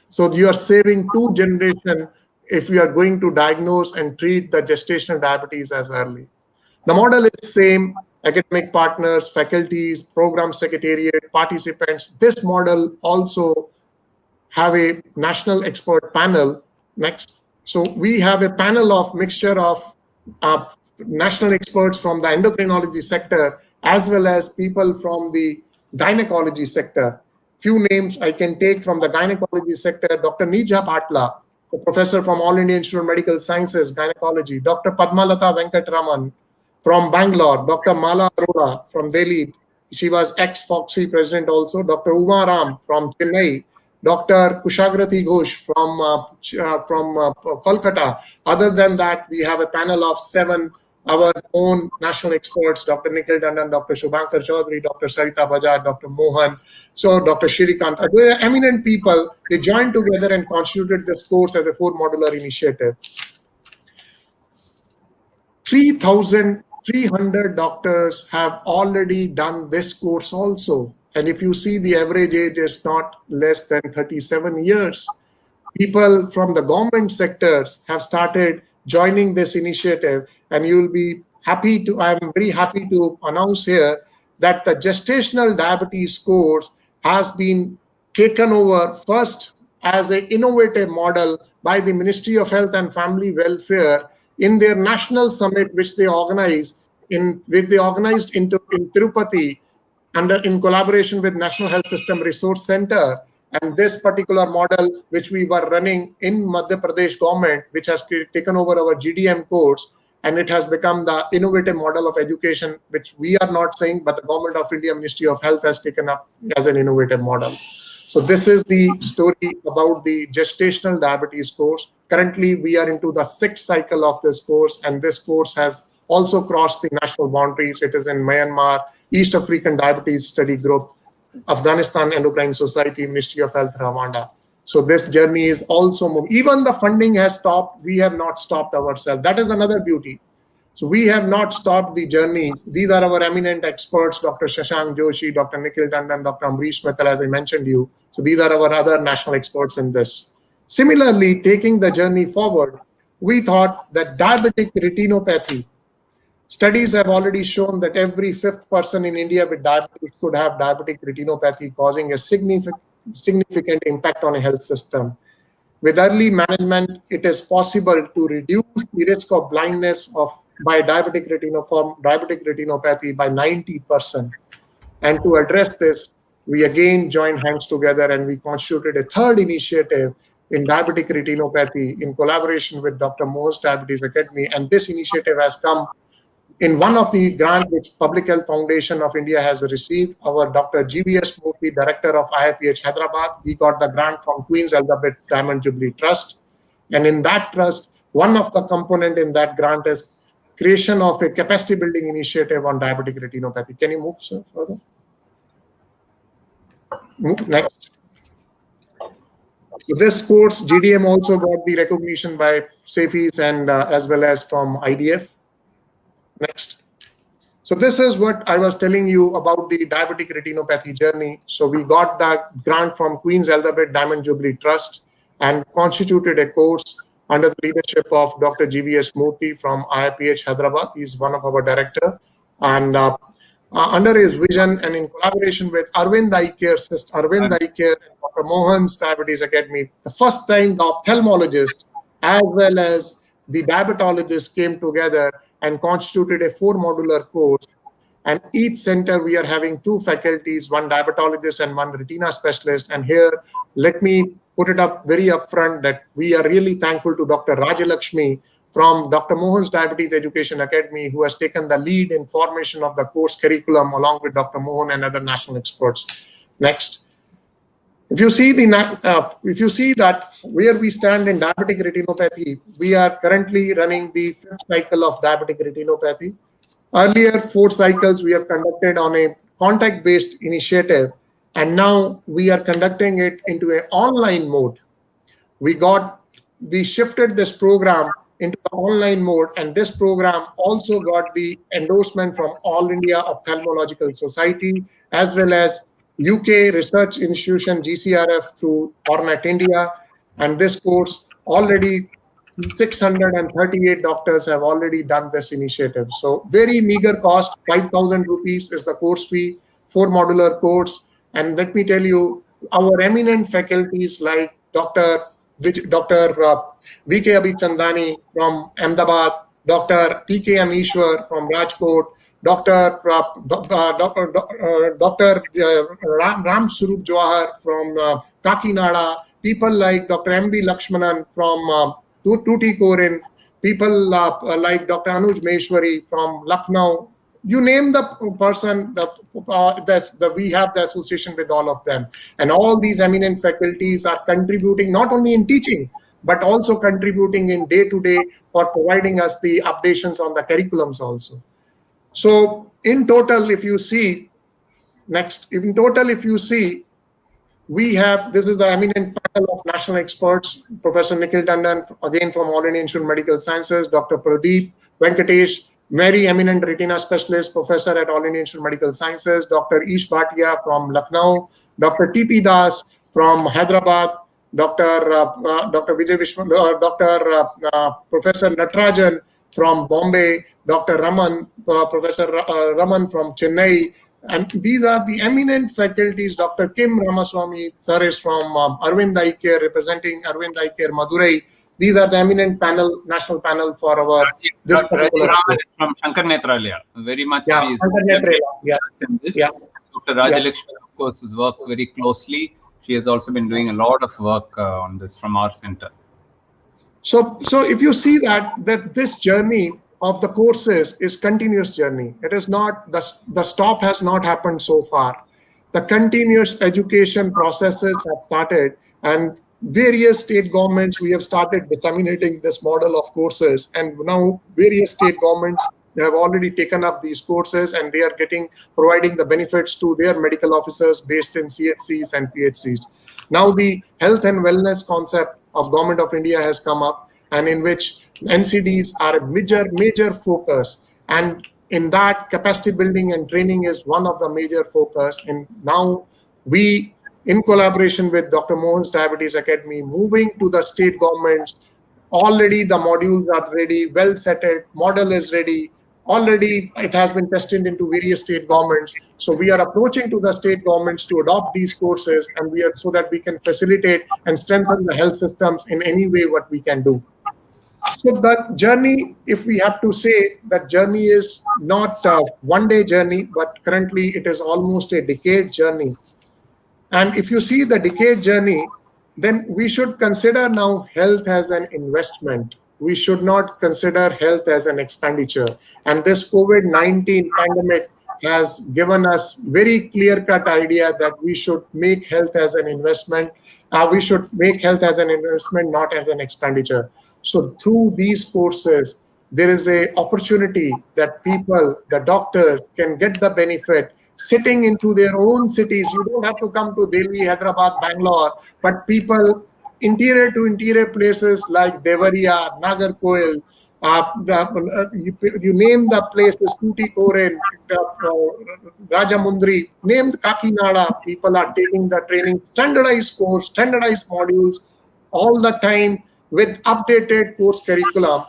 So you are saving 2 generations if you are going to diagnose and treat the gestational diabetes as early. The model is same: academic partners, faculties, program secretariat, participants. This model also have a national expert panel. Next. So we have a panel of mixture of national experts from the endocrinology sector as well as people from the gynecology sector. Few names I can take from the gynecology sector: Dr. Nija Bhalla, a professor from All India Institute of Medical Sciences, gynecology; Dr. Padmalata Venkatraman from Bangalore; Dr. Mala Arora from Delhi. She was ex-Foxy president also; Dr. Uma Ram from Chennai; Dr. Kushagrati Ghosh from Kolkata. Other than that, we have a panel of 7 our own national experts: Dr. Nikhil Dandan, Dr. Shubhankar Chaudhary, Dr. Sarita Bajaj, Dr. Mohan, so Dr. Shirikant. They are eminent people. They joined together and constituted this course as a 4-modular initiative. 3,300 doctors have already done this course also. And if you see, the average age is not less than 37 years. People from the government sectors have started joining this initiative, and you will be happy to, I'm very happy to announce here that the gestational diabetes course has been taken over first as an innovative model by the Ministry of Health and Family Welfare in their national summit, which they organized in Tirupati, in collaboration with National Health System Resource Center. And this particular model, which we were running in Madhya Pradesh government, which has taken over our GDM course, and it has become the innovative model of education, which we are not saying, but the Government of India Ministry of Health has taken up as an innovative model. So this is the story about the gestational diabetes course. Currently, we are into the 6th cycle of this course, and this course has also crossed the national boundaries. It is in Myanmar, East African Diabetes Study Group, Afghanistan Endocrine Society, Ministry of Health, Rwanda. So this journey is also moving. Even the funding has stopped. We have not stopped ourselves. That is another beauty. So we have not stopped the journey. These are our eminent experts: Dr. Shashank Joshi, Dr. Nikhil Tandon, Dr. Amrish Mittal, as I mentioned you. So these are our other national experts in this. Similarly, taking the journey forward, we thought that diabetic retinopathy, studies have already shown that every 5th person in India with diabetes could have diabetic retinopathy, causing a significant impact on a health system. With early management, it is possible to reduce the risk of blindness by diabetic retinopathy by 90%. And to address this, we again joined hands together and we constituted a 3rd initiative in diabetic retinopathy in collaboration with Dr. Mohan's Diabetes Academy. And this initiative has come in one of the grants which Public Health Foundation of India has received. Our Dr. GVS Murthy, director of IIPH Hyderabad, he got the grant from Queen's Elizabeth Diamond Jubilee Trust. And in that trust, one of the component in that grant is creation of a capacity building initiative on diabetic retinopathy. Can you move, sir, further? Move next. So this course, GDM, also got the recognition by SAFEs and as well as from IDF. Next. So this is what I was telling you about the diabetic retinopathy journey. So we got that grant from Queen's Elizabeth Diamond Jubilee Trust and constituted a course under the leadership of Dr. GVS Murthy from IIPH Hyderabad. He's one of our director. And under his vision and in collaboration with Arvind Eye Care and Dr. Mohan's Diabetes Academy, the first time the ophthalmologist as well as the diabetologist came together and constituted a 4-modular course. And each center, we are having 2 faculties, 1 diabetologist and 1 retina specialist. And here, let me put it up very upfront that we are really thankful to Dr. Rajalakshmi from Dr. Mohan's Diabetes Education Academy, who has taken the lead in formation of the course curriculum along with Dr. Mohan and other national experts. Next. If you see that where we stand in diabetic retinopathy, we are currently running the 5th cycle of diabetic retinopathy. Earlier 4 cycles we have conducted on a contact-based initiative, and now we are conducting it into an online mode. We shifted this program into the online mode, and this program also got the endorsement from All India Ophthalmological Society as well as UK research institution GCRF through Ornat India. And this course, already 638 doctors have already done this initiative. So very meager cost, 5,000 rupees is the course fee, 4-modular course. And let me tell you, our eminent faculties like Dr. V.K. Abhichandani from Ahmedabad, Dr. T.K.M. Ishwar from Rajkot, Dr. Ram Surup Jawahar from Kakinada, people like Dr. M.B. Lakshmanan from Tuticorin, people like Dr. Anuj Maheshwari from Lucknow. You name the person, we have the association with all of them. And all these eminent faculties are contributing not only in teaching, but also contributing in day-to-day for providing us the updations on the curriculums also. So in total, if you see, we have, this is the eminent panel of national experts, Professor Nikhil Tandon, again from All India Institute of Medical Sciences, Dr. Pradeep Venkatesh, very eminent retina specialist, professor at All India Institute of Medical Sciences, Dr. Ish Bhatia from Lucknow, Dr. T.P. Das from Hyderabad, Dr. Vijay Vishwan, Professor Natarajan from Bombay, Dr. Raman, Professor Raman from Chennai. And these are the eminent faculties. Dr. Kim Ramaswamy, sir, is from Arvind Eye Care, representing Arvind Eye Care, Madurai. These are the eminent panel, national panel for our this particular. Raman is from Shankar Netralaya. Very much. Yeah, Shankar Netralaya. Yeah. Yeah. Dr. Rajalakshmi, of course, works very closely. She has also been doing a lot of work on this from our center. So if you see that this journey of the courses is continuous journey. It is not, the stop has not happened so far. The continuous education processes have started, and various state governments, we have started disseminating this model of courses, and now various state governments, they have already taken up these courses, and they are providing the benefits to their medical officers based in CHCs and PHCs. Now the health and wellness concept of Government of India has come up, and in which NCDs are a major focus, and in that capacity building and training is one of the major focus. And now we, in collaboration with Dr. Mohan's Diabetes Academy, moving to the state governments. Already the modules are ready, well settled, model is ready. Already it has been tested into various state governments. So we are approaching to the state governments to adopt these courses, and so that we can facilitate and strengthen the health systems in any way what we can do. So that journey, if we have to say, that journey is not a one-day journey, but currently it is almost a decade journey. And if you see the decade journey, then we should consider now health as an investment. We should not consider health as an expenditure. And this COVID-19 pandemic has given us very clear-cut idea that we should make health as an investment. We should make health as an investment, not as an expenditure. So through these courses, there is an opportunity that people, the doctors, can get the benefit sitting into their own cities. You don't have to come to Delhi, Hyderabad, Bangalore, but people interior to interior places like Devariya, Nagarkoil, you name the places, Tuticorin, Rajamundry, named Kakinada, people are taking the training, standardized course, standardized modules all the time with updated course curriculum.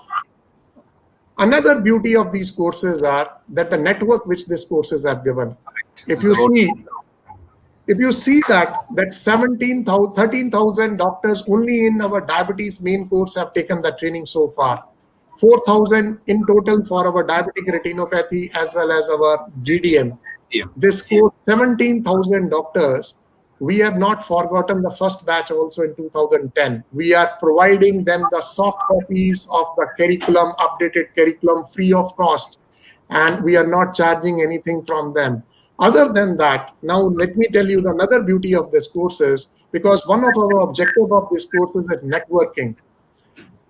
Another beauty of these courses are that the network which these courses have given. If you see that 13,000 doctors only in our diabetes main course have taken the training so far. 4,000 in total for our diabetic retinopathy as well as our GDM. Yeah. This course, 17,000 doctors. We have not forgotten the first batch also in 2010. We are providing them the soft copies of the curriculum, updated curriculum, free of cost, and we are not charging anything from them. Other than that, now let me tell you the another beauty of this course is, because one of our objective of this course is networking.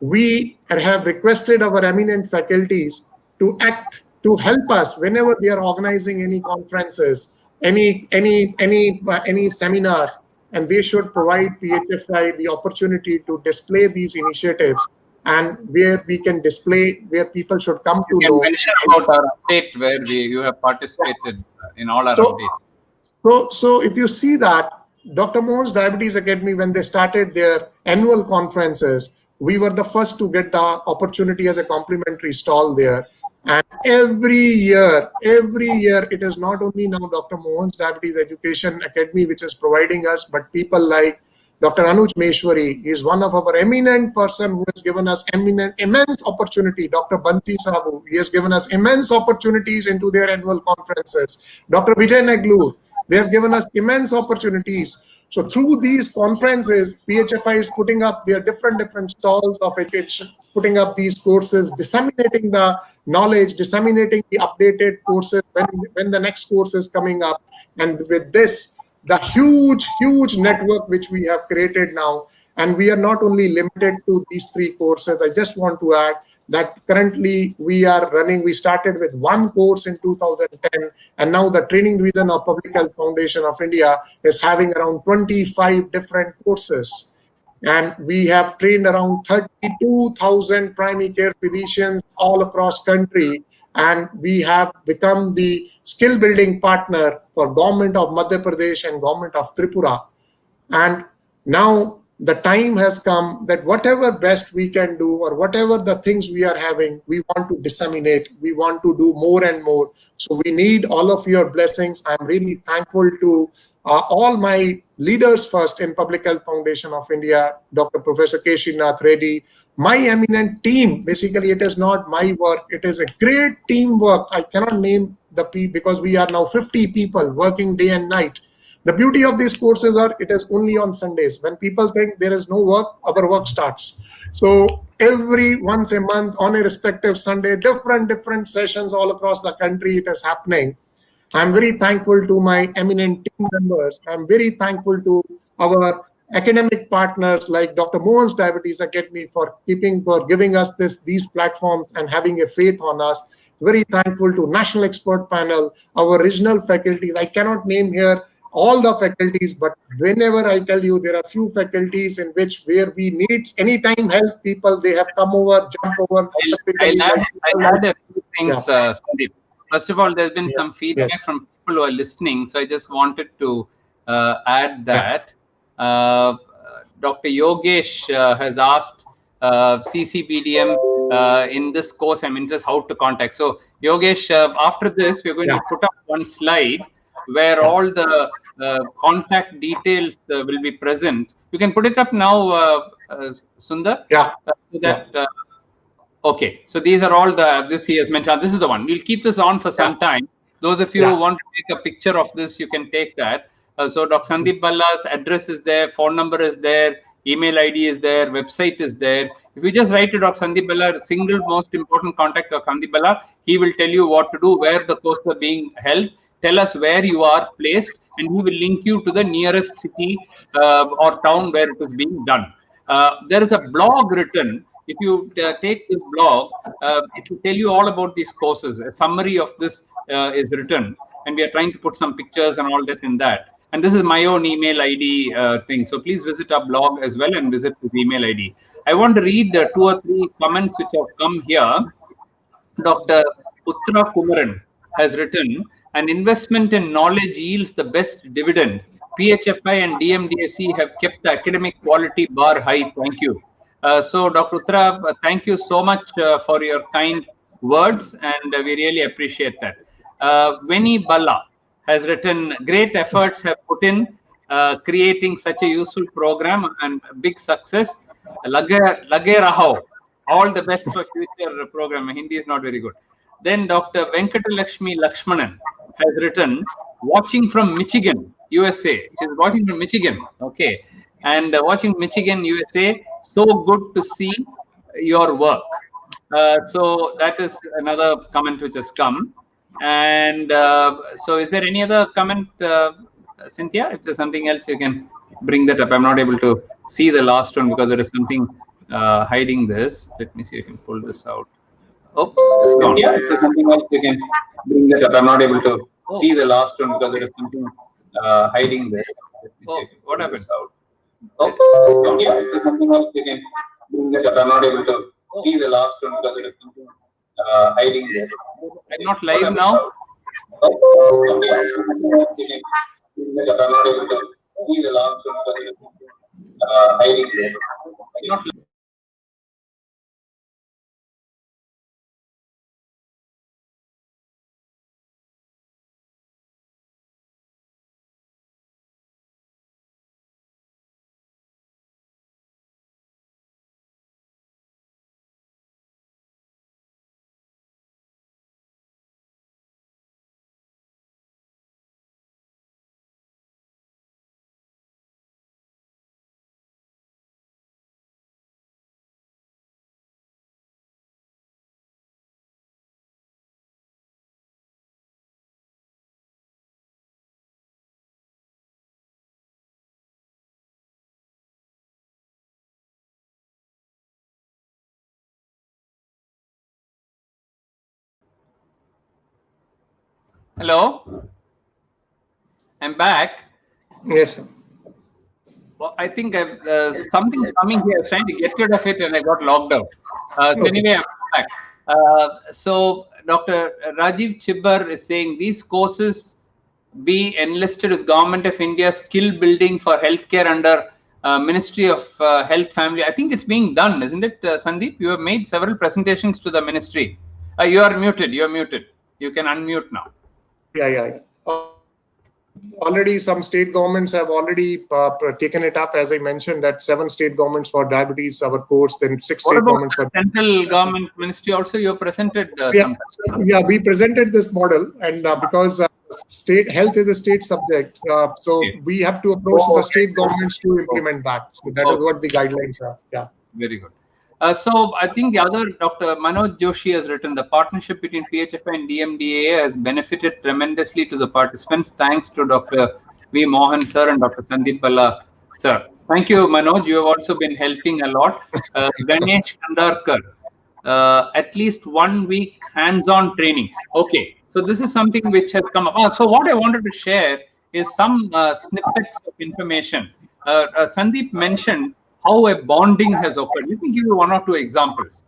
We have requested our eminent faculties to act, to help us whenever they are organizing any conferences, any seminars, and they should provide PHFI the opportunity to display these initiatives, and where we can display, where people should come to You can know. mention about our update where you have participated in all our updates. So if you see that Dr. Mohan's Diabetes Academy, when they started their annual conferences, we were the first to get the opportunity as a complimentary stall there. And every year, it is not only now Dr. Mohan's Diabetes Education Academy which is providing us, but people like Dr. Anuj Meshwari is one of our eminent person who has given us immense opportunity. Dr. Bansi Sabu, he has given us immense opportunities into their annual conferences. Dr. Vijay Naglur, they have given us immense opportunities. So through these conferences, PHFI is putting up their different stalls of education, putting up these courses, disseminating the knowledge, disseminating the updated courses when the next course is coming up. And with this, the huge network which we have created now, and we are not only limited to these 3 courses. I just want to add that currently we started with 1 course in 2010, and now the training division of Public Health Foundation of India is having around 25 different courses. And we have trained around 32,000 primary care physicians all across country. And we have become the skill building partner for government of Madhya Pradesh and government of Tripura. And now the time has come that whatever best we can do, or whatever the things we are having, we want to disseminate. We want to do more and more. So we need all of your blessings. I'm really thankful to all my leaders first in Public Health Foundation of India, Dr. Professor K. Srinath Reddy, my eminent team. Basically, it is not my work. It is a great teamwork. I cannot name the people because we are now 50 people working day and night. The beauty of these courses are it is only on Sundays. When people think there is no work, our work starts. So every once a month on a respective Sunday, different sessions all across the country, it is happening. I'm very thankful to my eminent team members. I'm very thankful to our academic partners like Dr. Mohan's Diabetes Academy for giving us these platforms and having a faith on us. Very thankful to National Expert Panel, our regional faculties. I cannot name here all the faculties, but whenever I tell you there are few faculties in which where we need anytime help people, they have come over, jump over. I'll add a few things, Sandeep. First of all, there's been some feedback from people who are listening, so I just wanted to add that. Dr. Yogesh has asked CCBDM in this course, I'm interested how to contact. So Yogesh, after this, we're going to put up one slide where all the contact details will be present. You can put it up now, Sundar. So that, okay, so these are all this he has mentioned. This is the one. We'll keep this on for some time. Those of you who want to take a picture of this, you can take that. So Dr. Sandeep Bhalla's address is there, phone number is there, email ID is there, website is there. If you just write to Dr. Sandeep Bhalla, single most important contact of Sandeep Bhalla, he will tell you what to do, where the courses are being held, tell us where you are placed, and he will link you to the nearest city or town where it is being done. There is a blog written. If you take this blog, it will tell you all about these courses. A summary of this is written, and we are trying to put some pictures and all that in that. And this is my own email ID thing. So please visit our blog as well and visit the email ID. I want to read 2 or 3 comments which have come here. Dr. Uttara Kumaran has written, an investment in knowledge yields the best dividend. PHFI and DMDSE have kept the academic quality bar high. Thank you. So Dr. Uttara, thank you so much for your kind words, and we really appreciate that. Veni Bhalla has written, great efforts have put in creating such a useful program and big success. Lage raho. All the best for future program. Hindi is not very good. Then Dr. Venkatalakshmi Lakshmanan has written, watching from Michigan, USA. She's watching from Michigan. Okay. And watching Michigan, USA. So good to see your work. So that is another comment which has come. And so is there any other comment, Cynthia? If there's something else, you can bring that up. I'm not able to see the last one because there is something hiding this. Let me see if I can pull this out. Oops, it's gone. Yeah, if there's something else, you can bring that up. I'm not able to see the last one because there is something hiding this. Let me see if I can what happened? Out. Oops, it's gone. Yeah, if there's something else, you can bring that up. I'm not able to see the last one because there is something hiding this. I'm not live now. Oops, it's gone. Yeah, if there's something else, you can bring that up. I'm not able to see the last one because there is something hiding this. I'm not live. Hello, I'm back. Yes, sir. Well, I think I've something coming here. I was trying to get rid of it and I got logged out. So anyway, I'm back. So Dr. Rajiv Chibbar is saying these courses be enlisted with Government of India skill building for healthcare under Ministry of Health Family. I think it's being done, isn't it, Sandeep? You have made several presentations to the ministry. You are muted. You are muted. You can unmute now. Yeah. Already some state governments have already taken it up. As I mentioned, that 7 state governments for diabetes, our course, then 6 state governments for central government ministry also you have presented. Yeah, we presented this model, and because state health is a state subject, so we have to approach the state governments to implement that. So that is what the guidelines are. Yeah. Very good. So I think the other Dr. Manoj Joshi has written the partnership between PHFI and DMDA has benefited tremendously to the participants. Thanks to Dr. V. Mohan sir and Dr. Sandeep Bhalla sir. Thank you, Manoj. You have also been helping a lot. Ganesh Kandarkar, at least 1 week hands-on training. Okay, so this is something which has come up. So what I wanted to share is some snippets of information. Sandeep mentioned how a bonding has occurred. Let me give you 1 or 2 examples.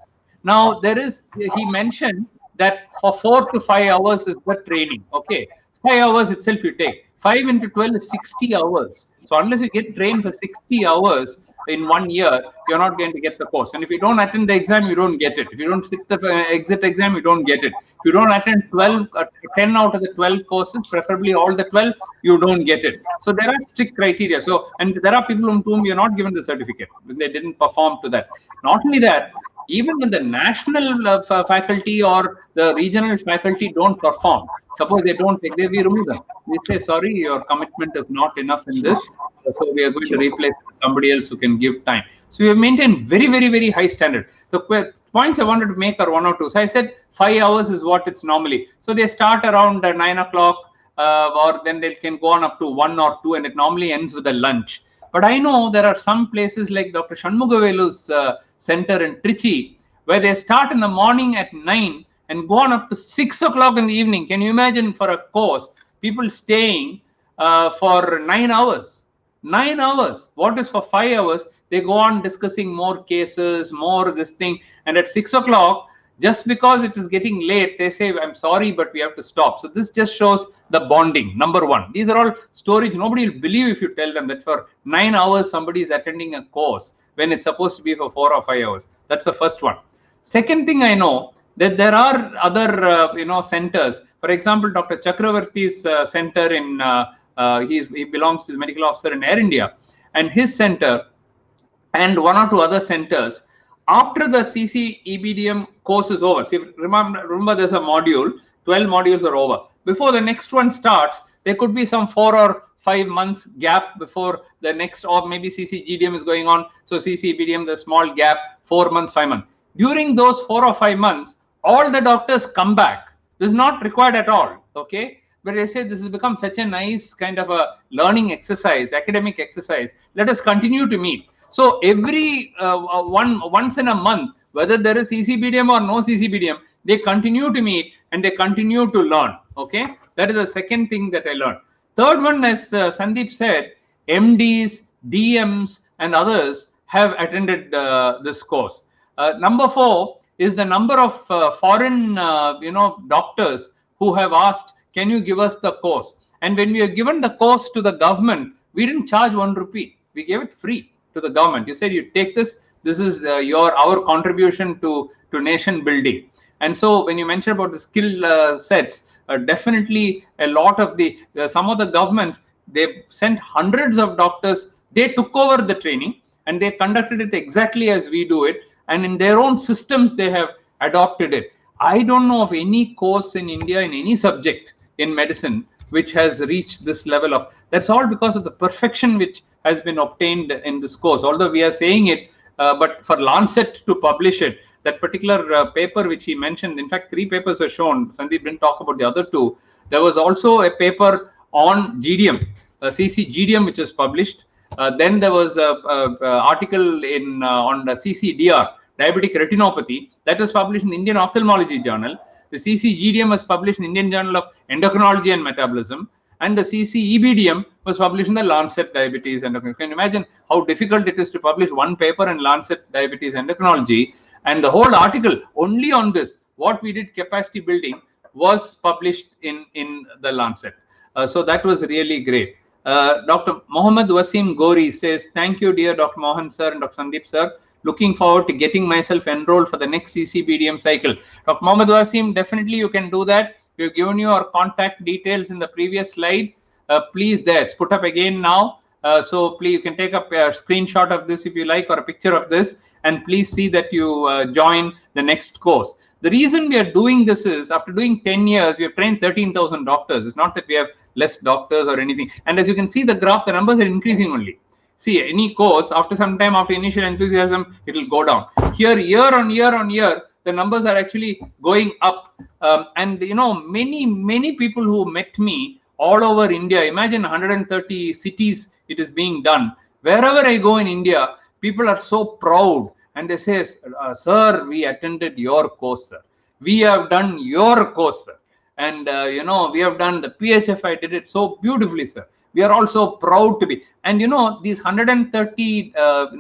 Now, he mentioned that for 4 to 5 hours is the training. Okay, 5 hours itself you take. 5 into 12 is 60 hours. So unless you get trained for 60 hours in 1 year, you're not going to get the course. And if you don't attend the exam, you don't get it. If you don't sit the exit exam, you don't get it. If you don't attend 10 out of the 12 courses, preferably all the 12, you don't get it. So there are strict criteria. So, and there are people whom you're not given the certificate when they didn't perform to that. Not only that, even when the national faculty or the regional faculty don't perform, suppose they don't take, we remove them. We say, sorry, your commitment is not enough in this. So we are going to replace somebody else who can give time. So we have maintained very, very, very high standard. The points I wanted to make are 1 or 2. So I said 5 hours is what it's normally. So they start around 9 o'clock or then they can go on up to 1 or 2 and it normally ends with a lunch. But I know there are some places like Dr. Shanmugavelu's center in Trichy where they start in the morning at 9 and go on up to 6 o'clock in the evening. Can you imagine for a course, people staying for 9 hours? 9 hours. What is for 5 hours? They go on discussing more cases, more this thing. And at 6 o'clock, just because it is getting late, they say, I'm sorry, but we have to stop. So this just shows the bonding, number 1. These are all stories. Nobody will believe if you tell them that for 9 hours, somebody is attending a course when it's supposed to be for 4 or 5 hours. That's the first one. Second thing I know, that there are other centers. For example, Dr. Chakravarti's center in he belongs to the medical officer in Air India, and his center and 1 or 2 other centers After the CCEBDM course is over, see, remember there's a module, 12 modules are over. Before the next one starts, there could be some 4 or 5 months gap before the next, or maybe CCGDM is going on. So CCEBDM, the small gap, 4 months, 5 months. During those 4 or 5 months, all the doctors come back. This is not required at all, okay? But I say this has become such a nice kind of a learning exercise, academic exercise. Let us continue to meet. So every once in a month, whether there is CCBDM or no CCBDM, they continue to meet and they continue to learn. Okay, that is the second thing that I learned. Third one, as Sandeep said, MDs, DMs, and others have attended this course. Number 4 is the number of foreign, doctors who have asked, "Can you give us the course?" And when we have given the course to the government, we didn't charge 1 rupee. We gave it free to the government. You said, you take this. This is our contribution to nation building. And so when you mentioned about the skill sets, definitely a lot of the some of the governments, they sent hundreds of doctors. They took over the training and they conducted it exactly as we do it, and in their own systems they have adopted it. I don't know of any course in India in any subject in medicine which has reached this level of. That's all because of the perfection which has been obtained in this course. Although we are saying it, but for Lancet to publish it, that particular paper which he mentioned, in fact 3 papers were shown. Sandeep didn't talk about the other 2. There was also a paper on GDM, CCGDM, which was published. Then there was an article on the CCDR, diabetic retinopathy, that was published in the Indian Ophthalmology Journal. The CCGDM was published in the Indian Journal of Endocrinology and Metabolism, and the CCEBDM was published in the Lancet Diabetes Endocrinology. You can imagine how difficult it is to publish one paper in Lancet Diabetes Endocrinology, and the whole article only on this, what we did capacity building, was published in the Lancet. So that was really great. Dr. Mohammad Wasim Gori says, "Thank you, dear Dr. Mohan sir and Dr. Sandeep sir. Looking forward to getting myself enrolled for the next CCBDM cycle." Dr. Mohammad Wasim, definitely you can do that. We've given you our contact details in the previous slide. Please, it's put up again now. So please, you can take up a screenshot of this if you like, or a picture of this, and please see that you join the next course. The reason we are doing this is, after doing 10 years, we have trained 13,000 doctors. It's not that we have less doctors or anything. And as you can see the graph, the numbers are increasing only. See, any course, after some time, after initial enthusiasm, it will go down. Here, year on year, the numbers are actually going up. And many people who met me all over India, imagine 130 cities it is being done. Wherever I go in India, people are so proud, and they say, "Sir, we attended your course, sir. We have done your course, sir. And we have done the PHFI, did it so beautifully, sir. We are also proud to be." And these 130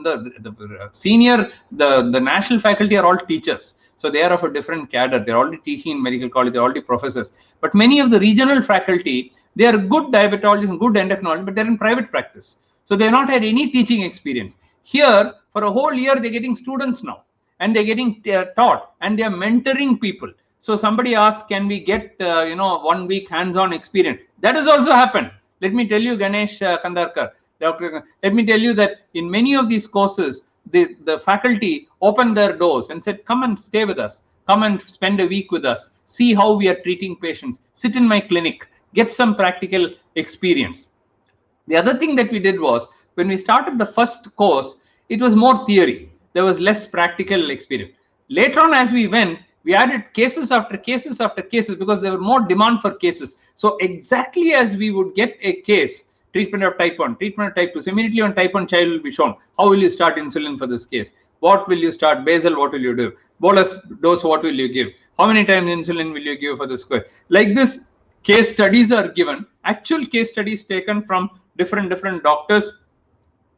the senior, the national faculty are all teachers, so they are of a different cadre. They're already teaching in medical college, they're already professors. But many of the regional faculty, they are good diabetologists and good endocrinologists, but they're in private practice, so they've not had any teaching experience. Here, for a whole year, they're getting students now, and they're getting taught, and they're mentoring people. So somebody asked, "Can we get 1 week hands-on experience?" That has also happened. Let me tell you, Ganesh Kandarkar, Dr. Let me tell you that in many of these courses, the faculty opened their doors and said, "Come and stay with us. Come and spend a week with us. See how we are treating patients. Sit in my clinic. Get some practical experience." The other thing that we did was, when we started the first course, it was more theory. There was less practical experience. Later on, as we went, we added cases after cases after cases, because there were more demand for cases. So exactly as we would get a case, treatment of type 1, treatment of type 2, so immediately on type 1 child will be shown. How will you start insulin for this case? What will you start? Basal, what will you do? Bolus dose, what will you give? How many times insulin will you give for this square? Like this, case studies are given, actual case studies taken from different doctors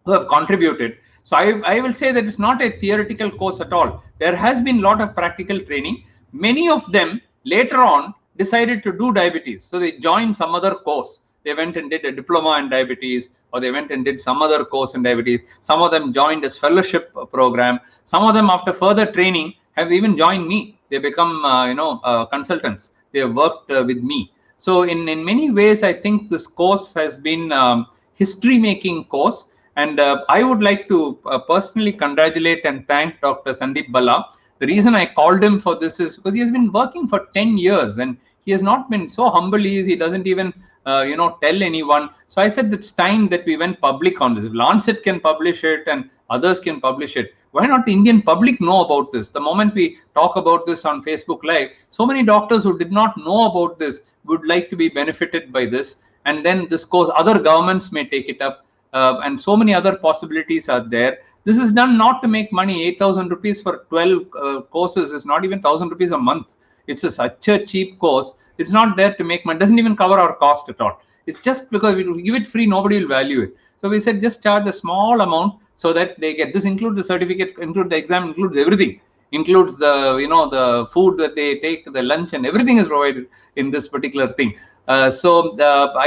who have contributed. So I will say that it's not a theoretical course at all. There has been a lot of practical training. Many of them later on decided to do diabetes. So they joined some other course. They went and did a diploma in diabetes, or they went and did some other course in diabetes. Some of them joined this fellowship program. Some of them, after further training, have even joined me. They become consultants. They have worked with me. So in many ways, I think this course has been history-making course. And I would like to personally congratulate and thank Dr. Sandeep Bhalla. The reason I called him for this is because he has been working for 10 years and he has not been so humble. He doesn't even tell anyone. So I said it's time that we went public on this. If Lancet can publish it and others can publish it, why not the Indian public know about this? The moment we talk about this on Facebook Live, so many doctors who did not know about this would like to be benefited by this. And then this course, other governments may take it up. And so many other possibilities are there. This is done not to make money. 8,000 rupees for 12 courses is not even 1,000 rupees a month. It's such a cheap course. It's not there to make money. It doesn't even cover our cost at all. It's just because we give it free, nobody will value it. So we said just charge a small amount so that they get this. Includes the certificate, includes the exam, includes everything. Includes the the food that they take, the lunch, and everything is provided in this particular thing. So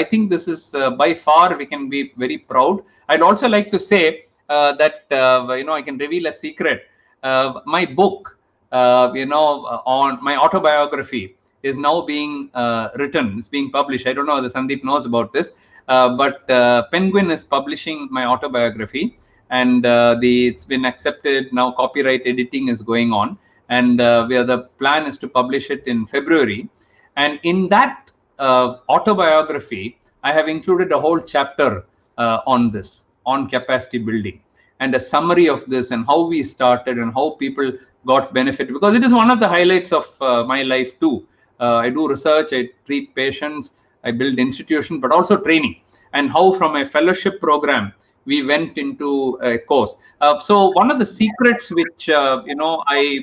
I think this is by far we can be very proud. I'd also like to say that I can reveal a secret. My book, on my autobiography is now being written. It's being published. I don't know whether Sandeep knows about this, but Penguin is publishing my autobiography, and it's been accepted now. Copyright editing is going on, and the plan is to publish it in February. And in that autobiography, I have included a whole chapter on this, on capacity building, and a summary of this and how we started and how people got benefit, because it is one of the highlights of my life too. I do research, I treat patients, I build institutions, but also training, and how from a fellowship program we went into a course. So one of the secrets which I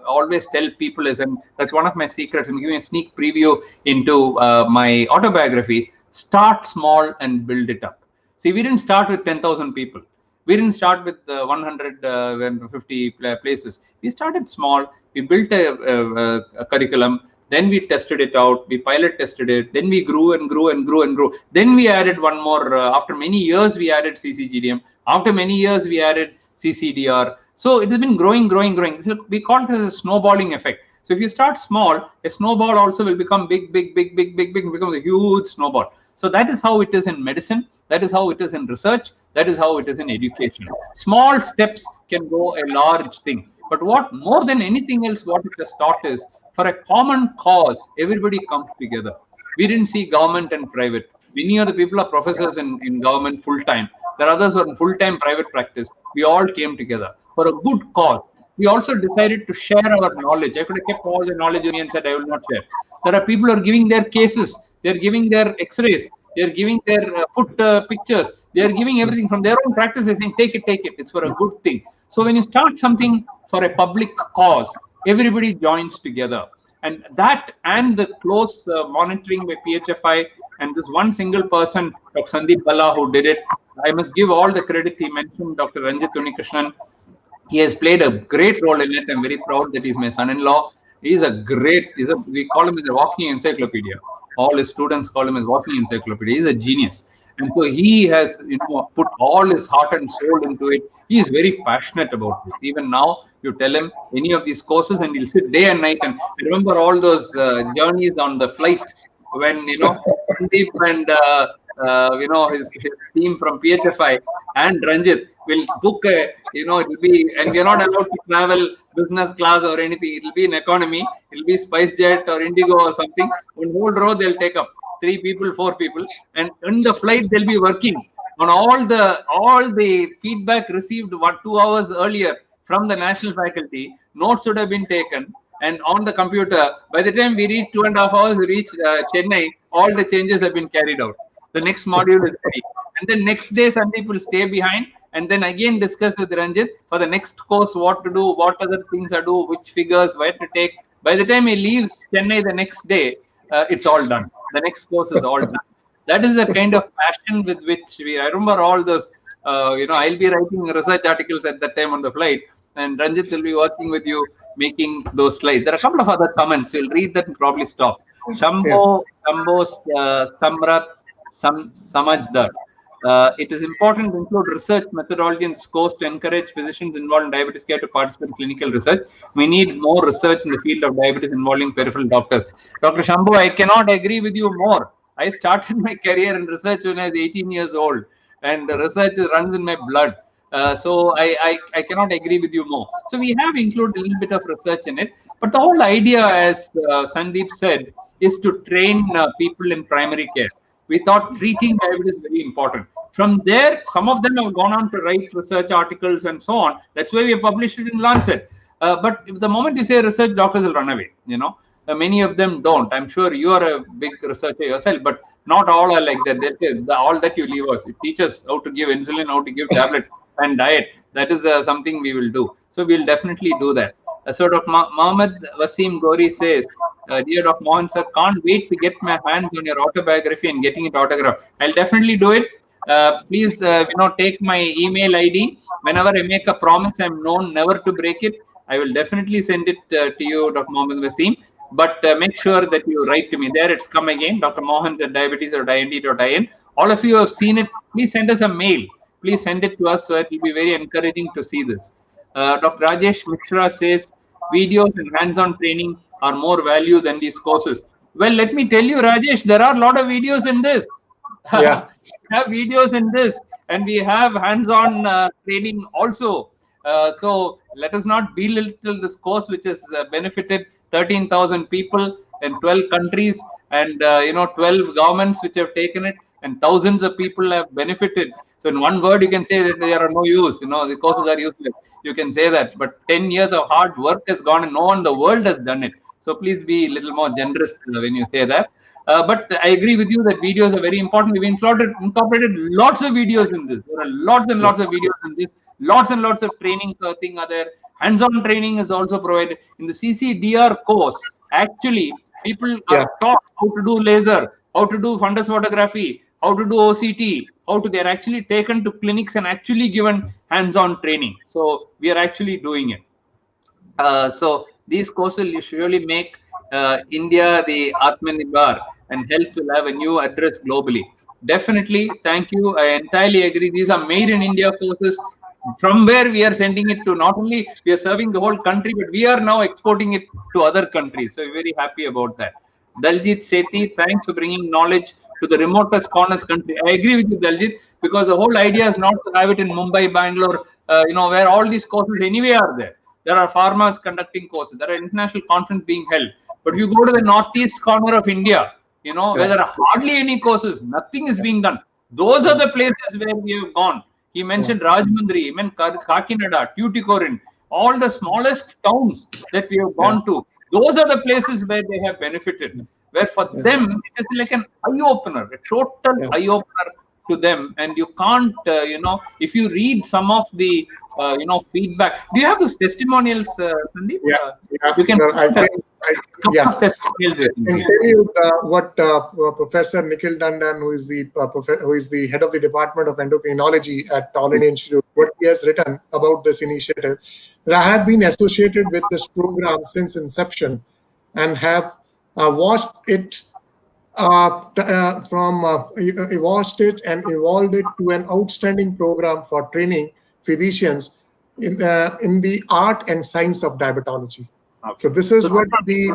always tell people is, and that's one of my secrets, I'm giving a sneak preview into my autobiography: start small and build it up. See, we didn't start with 10,000 people. We didn't start with 150 places. We started small. We built a curriculum. Then we tested it out. We pilot tested it. Then we grew and grew and grew and grew. Then we added one more. After many years, we added CCGDM. After many years, we added CCDR. So it has been growing, growing, growing. So we call it as a snowballing effect. So if you start small, a snowball also will become big, big, big, big, big, big, become a huge snowball. So that is how it is in medicine. That is how it is in research. That is how it is in education. Small steps can go a large thing. But what more than anything else, what it has taught is, for a common cause, everybody comes together. We didn't see government and private. Many of the people are professors in government full-time. There are others who are in full-time private practice. We all came together for a good cause. We also decided to share our knowledge. I could have kept all the knowledge with me and said, I will not share. There are people who are giving their cases. They're giving their x-rays. They're giving their foot pictures. They're giving everything from their own practice. They're saying, take it, take it. It's for a good thing. So when you start something for a public cause, everybody joins together. And that and the close monitoring by PHFI and this one single person, Dr. Sandeep Bhalla, who did it, I must give all the credit. He mentioned Dr. Ranjit Unnikrishnan. He has played a great role in it. I'm very proud that he's my son-in-law. He's a great, we call him a walking encyclopedia. All his students call him as walking encyclopedia. He's a genius. And so he has put all his heart and soul into it. He is very passionate about this. Even now, you tell him any of these courses and he'll sit day and night. And I remember all those journeys on the flight when, Sandeep and, his team from PHFI and Ranjit will book it'll be, and we're not allowed to travel business class or anything. It'll be in economy. It'll be SpiceJet or Indigo or something. On whole row, they'll take up 3 people, 4 people. And in the flight, they'll be working on all the feedback received 2 hours earlier from the national faculty. Notes would have been taken. And on the computer, by the time we reach 2.5 hours, we reach Chennai, all the changes have been carried out. The next module is ready. And then next day, Sandeep will stay behind and then again discuss with Ranjit for the next course, what to do, what other things are do, which figures, where to take. By the time he leaves Chennai the next day, it's all done. The next course is all done. That is the kind of passion with which I remember all those, I'll be writing research articles at that time on the flight, and Ranjit will be working with you, making those slides. There are a couple of other comments. We'll read that and probably stop. Shambho, Samrat, Samajdar. It is important to include research methodology and scores to encourage physicians involved in diabetes care to participate in clinical research. We need more research in the field of diabetes involving peripheral doctors. Dr. Shambhu, I cannot agree with you more. I started my career in research when I was 18 years old. and the research runs in my blood. So I cannot agree with you more. So we have included a little bit of research in it, but the whole idea, as Sandeep said, is to train people in primary care. We thought treating diabetes is very important. From there, some of them have gone on to write research articles and so on. That's why we have published it in Lancet. But the moment you say research, doctors will run away. Many of them don't. I'm sure you are a big researcher yourself, but not all are like that. All that you leave us. It teaches how to give insulin, how to give tablets, and diet. That is something we will do. So we'll definitely do that. So Dr. Mohammed Wasim Gori says, dear Dr. Mohan sir, can't wait to get my hands on your autobiography and getting it autographed. I'll definitely do it. Please, take my email ID. Whenever I make a promise, I'm known never to break it. I will definitely send it to you, Dr. Mohammed Wasim. But make sure that you write to me. There it's come again, Dr. Mohan's at diabetes.ind.in. All of you have seen it. Please send us a mail. Please send it to us, so it will be very encouraging to see this. Dr. Rajesh Mishra says, videos and hands-on training are more value than these courses. Well, let me tell you, Rajesh, there are a lot of videos in this. Yeah. We have videos in this, and we have hands-on training also. So let us not belittle this course, which has benefited 13,000 people in 12 countries, and 12 governments which have taken it, and thousands of people have benefited. So in one word, you can say that they are no use. The courses are useless. You can say that, but 10 years of hard work has gone, and no one in the world has done it. So please be a little more generous when you say that. But I agree with you that videos are very important. We've incorporated lots of videos in this. There are lots and lots of videos in this. Lots and lots of training thing are there. Hands-on training is also provided in the CCDR course. Actually, people are taught how to do laser, how to do fundus photography, how to do OCT, they're actually taken to clinics and actually given hands-on training. So we are actually doing it. So these courses will surely make India the Atmanirbhar, and health will have a new address globally. Definitely, thank you. I entirely agree. These are made in India courses, from where we are sending it to. Not only we are serving the whole country, but we are now exporting it to other countries. So we're very happy about that. Daljit Sethi, thanks for bringing knowledge to the remotest corners country. I agree with you, Daljit, because the whole idea is not to have it in Mumbai, Bangalore, where all these courses anyway are there. There are pharmas conducting courses. There are international conferences being held. But if you go to the northeast corner of India, where there are hardly any courses, nothing is being done. Those are the places where we have gone. He mentioned Rajmundry, he mentioned Kakinada, Tuticorin, all the smallest towns that we have gone to. Those are the places where they have benefited. Where for them, it is like an eye-opener, a total eye-opener to them. And you can't, if you read some of the, feedback. Do you have those testimonials, Sandeep? You can. I can tell you what Professor Nikhil Tandon, who is the head of the Department of Endocrinology at All India Institute, what he has written about this initiative. I have been associated with this program since inception, and have watched it watched it and evolved it to an outstanding program for training physicians in the art and science of diabetology. Okay. So this is what the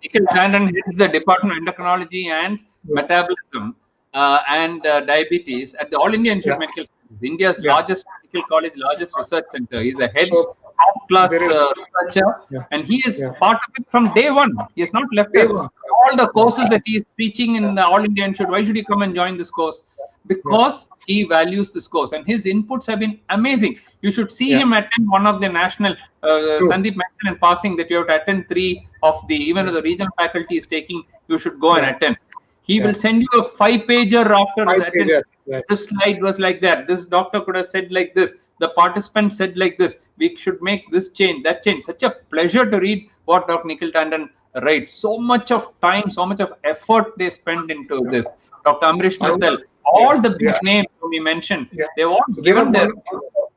Nikhil Tandon heads the Department of Endocrinology and Metabolism and Diabetes at the All India Institute of Medical Sciences, India's largest medical college, largest research center. He's a head top-class researcher, and he is part of it from day one. He has not left us. All the courses that he is teaching in the All India Institute, why should he come and join this course? Because he values this course, and his inputs have been amazing. You should see him attend one of the national, Sandeep mentioned in passing that you have to attend 3 of the, even though the regional faculty is taking, you should go and attend. He will send you a 5-pager after attending. This slide was like that. This doctor could have said like this. The participant said like this. We should make this change, that change. Such a pleasure to read what Dr. Nikhil Tandon writes. So much of time, so much of effort they spend into this. Dr. Amrish Mittal, all the big names we mentioned, they've all given their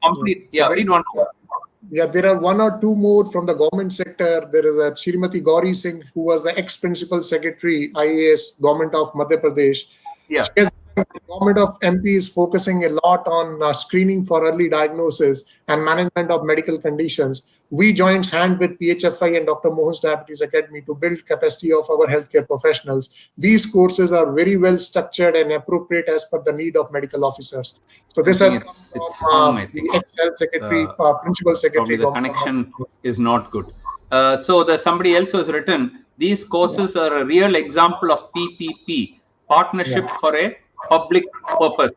complete. Read one more. There are 1 or 2 more from the government sector. There is a Shrimati Gauri Singh, who was the ex-principal secretary, IAS, Government of Madhya Pradesh. She has done a Government of MP is focusing a lot on screening for early diagnosis and management of medical conditions. We joined hand with PHFI and Dr. Mohan's Diabetes Academy to build capacity of our healthcare professionals. These courses are very well structured and appropriate as per the need of medical officers. So this has come from the ex-health secretary, principal secretary. Probably the connection is not good. So there's somebody else who has written, these courses are a real example of PPP, partnership for a public purpose.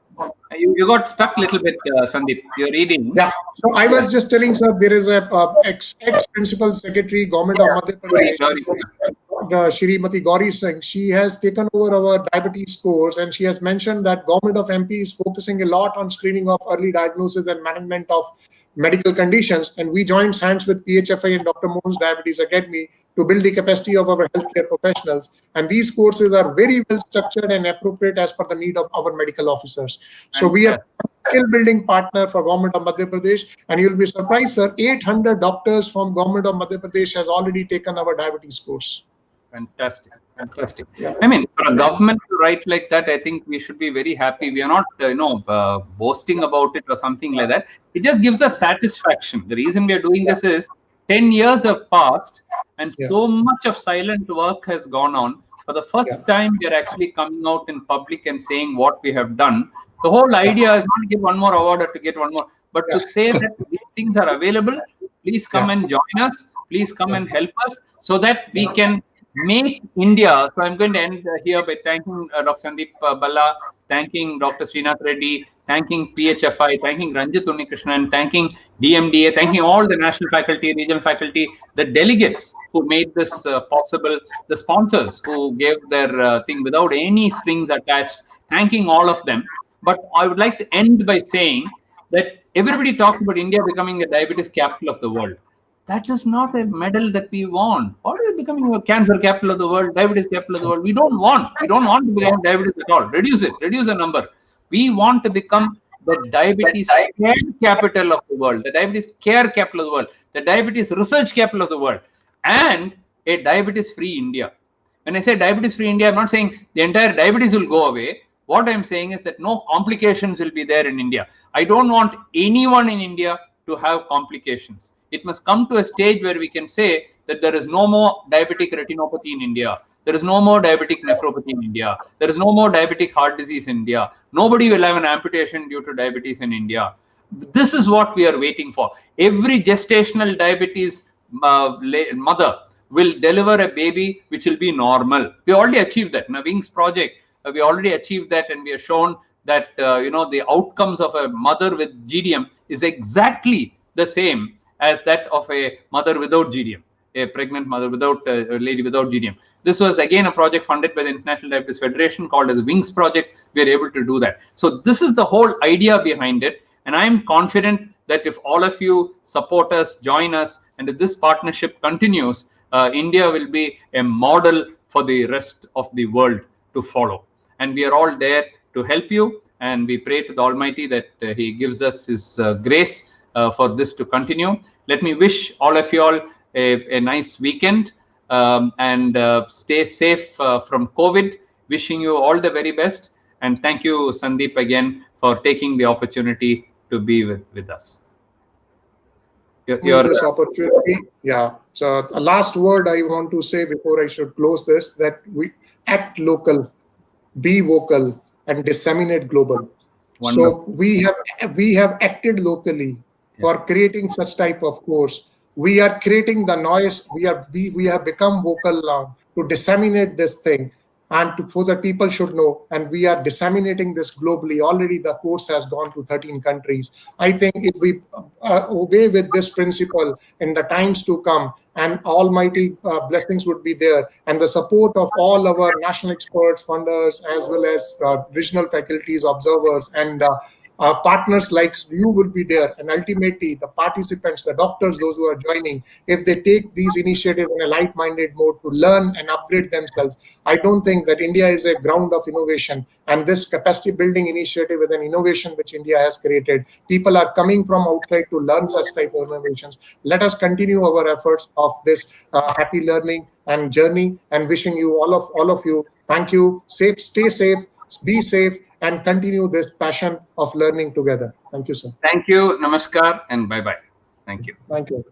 You got stuck a little bit, Sandeep. You're reading. Yeah. So I was just telling, sir, there is a ex-principal secretary, Government of Madhya Pradesh, Shrimati Gauri Singh. She has taken over our diabetes course, and she has mentioned that Government of MP is focusing a lot on screening of early diagnosis and management of medical conditions. And we joined hands with PHFI and Dr. Mohan's Diabetes Academy to build the capacity of our healthcare professionals. And these courses are very well structured and appropriate as per the need of our medical officers. So we are a skill building partner for Government of Madhya Pradesh, and you'll be surprised, sir, 800 doctors from Government of Madhya Pradesh has already taken our diabetes course. Fantastic, fantastic. Yeah. I mean, for a government to write like that, I think we should be very happy. We are not, boasting about it or something like that. It just gives us satisfaction. The reason we are doing this is 10 years have passed, and so much of silent work has gone on. For the first time, we are actually coming out in public and saying what we have done. The whole idea is not to get one more award or to get one more, but to say that these things are available. Please come and join us. Please come and help us so that we can make India. So I'm going to end here by thanking Dr. Sandeep Bhalla, thanking Dr. Srinath Reddy, thanking PHFI, thanking Ranjit Unnikrishnan, thanking DMDA, thanking all the national faculty, regional faculty, the delegates who made this possible, the sponsors who gave their thing without any strings attached, thanking all of them. But I would like to end by saying that everybody talks about India becoming a diabetes capital of the world. That is not a medal that we want. What is becoming a cancer capital of the world, diabetes capital of the world? We don't want to become diabetes at all. Reduce the number. We want to become the diabetes care capital of the world, the diabetes care capital of the world, the diabetes research capital of the world, and a diabetes-free India. When I say diabetes-free India, I'm not saying the entire diabetes will go away. What I'm saying is that no complications will be there in India. I don't want anyone in India to have complications. It must come to a stage where we can say that there is no more diabetic retinopathy in India. There is no more diabetic nephropathy in India. There is no more diabetic heart disease in India. Nobody will have an amputation due to diabetes in India. This is what we are waiting for. Every gestational diabetes mother will deliver a baby which will be normal. We already achieved that in a WINGS project. We already achieved that, and we have shown that the outcomes of a mother with GDM is exactly the same as that of a mother without GDM, a pregnant mother without a lady without GDM. This was again a project funded by the International Diabetes Federation called as the WINGS project. We are able to do that. So this is the whole idea behind it, and I am confident that if all of you support us, join us, and if this partnership continues, India will be a model for the rest of the world to follow. And we are all there to help you, and we pray to the Almighty that He gives us His grace for this to continue. Let me wish all of you all a nice weekend, and stay safe from COVID. Wishing you all the very best, and thank you, Sandeep, again for taking the opportunity to be with us. This opportunity. Yeah. So a last word I want to say before I should close this, that we act local, be vocal, and disseminate global. Wonderful. So we have acted locally for creating such type of course. We are creating the noise. We have become vocal now to disseminate this thing, and so that people should know. And we are disseminating this globally. Already the course has gone to 13 countries. I think if we obey with this principle in the times to come, and almighty blessings would be there, and the support of all our national experts, funders, as well as regional faculties, observers, and partners like you will be there. And ultimately the participants, the doctors, those who are joining, if they take these initiatives in a light-minded mode to learn and upgrade themselves, I don't think that India is a ground of innovation. And this capacity building initiative is an innovation which India has created. People are coming from outside to learn such type of innovations. Let us continue our efforts of this happy learning and journey, and wishing you all of you, thank you, stay safe, be safe, and continue this passion of learning together. Thank you, sir. Thank you. Namaskar and bye-bye. Thank you. Thank you.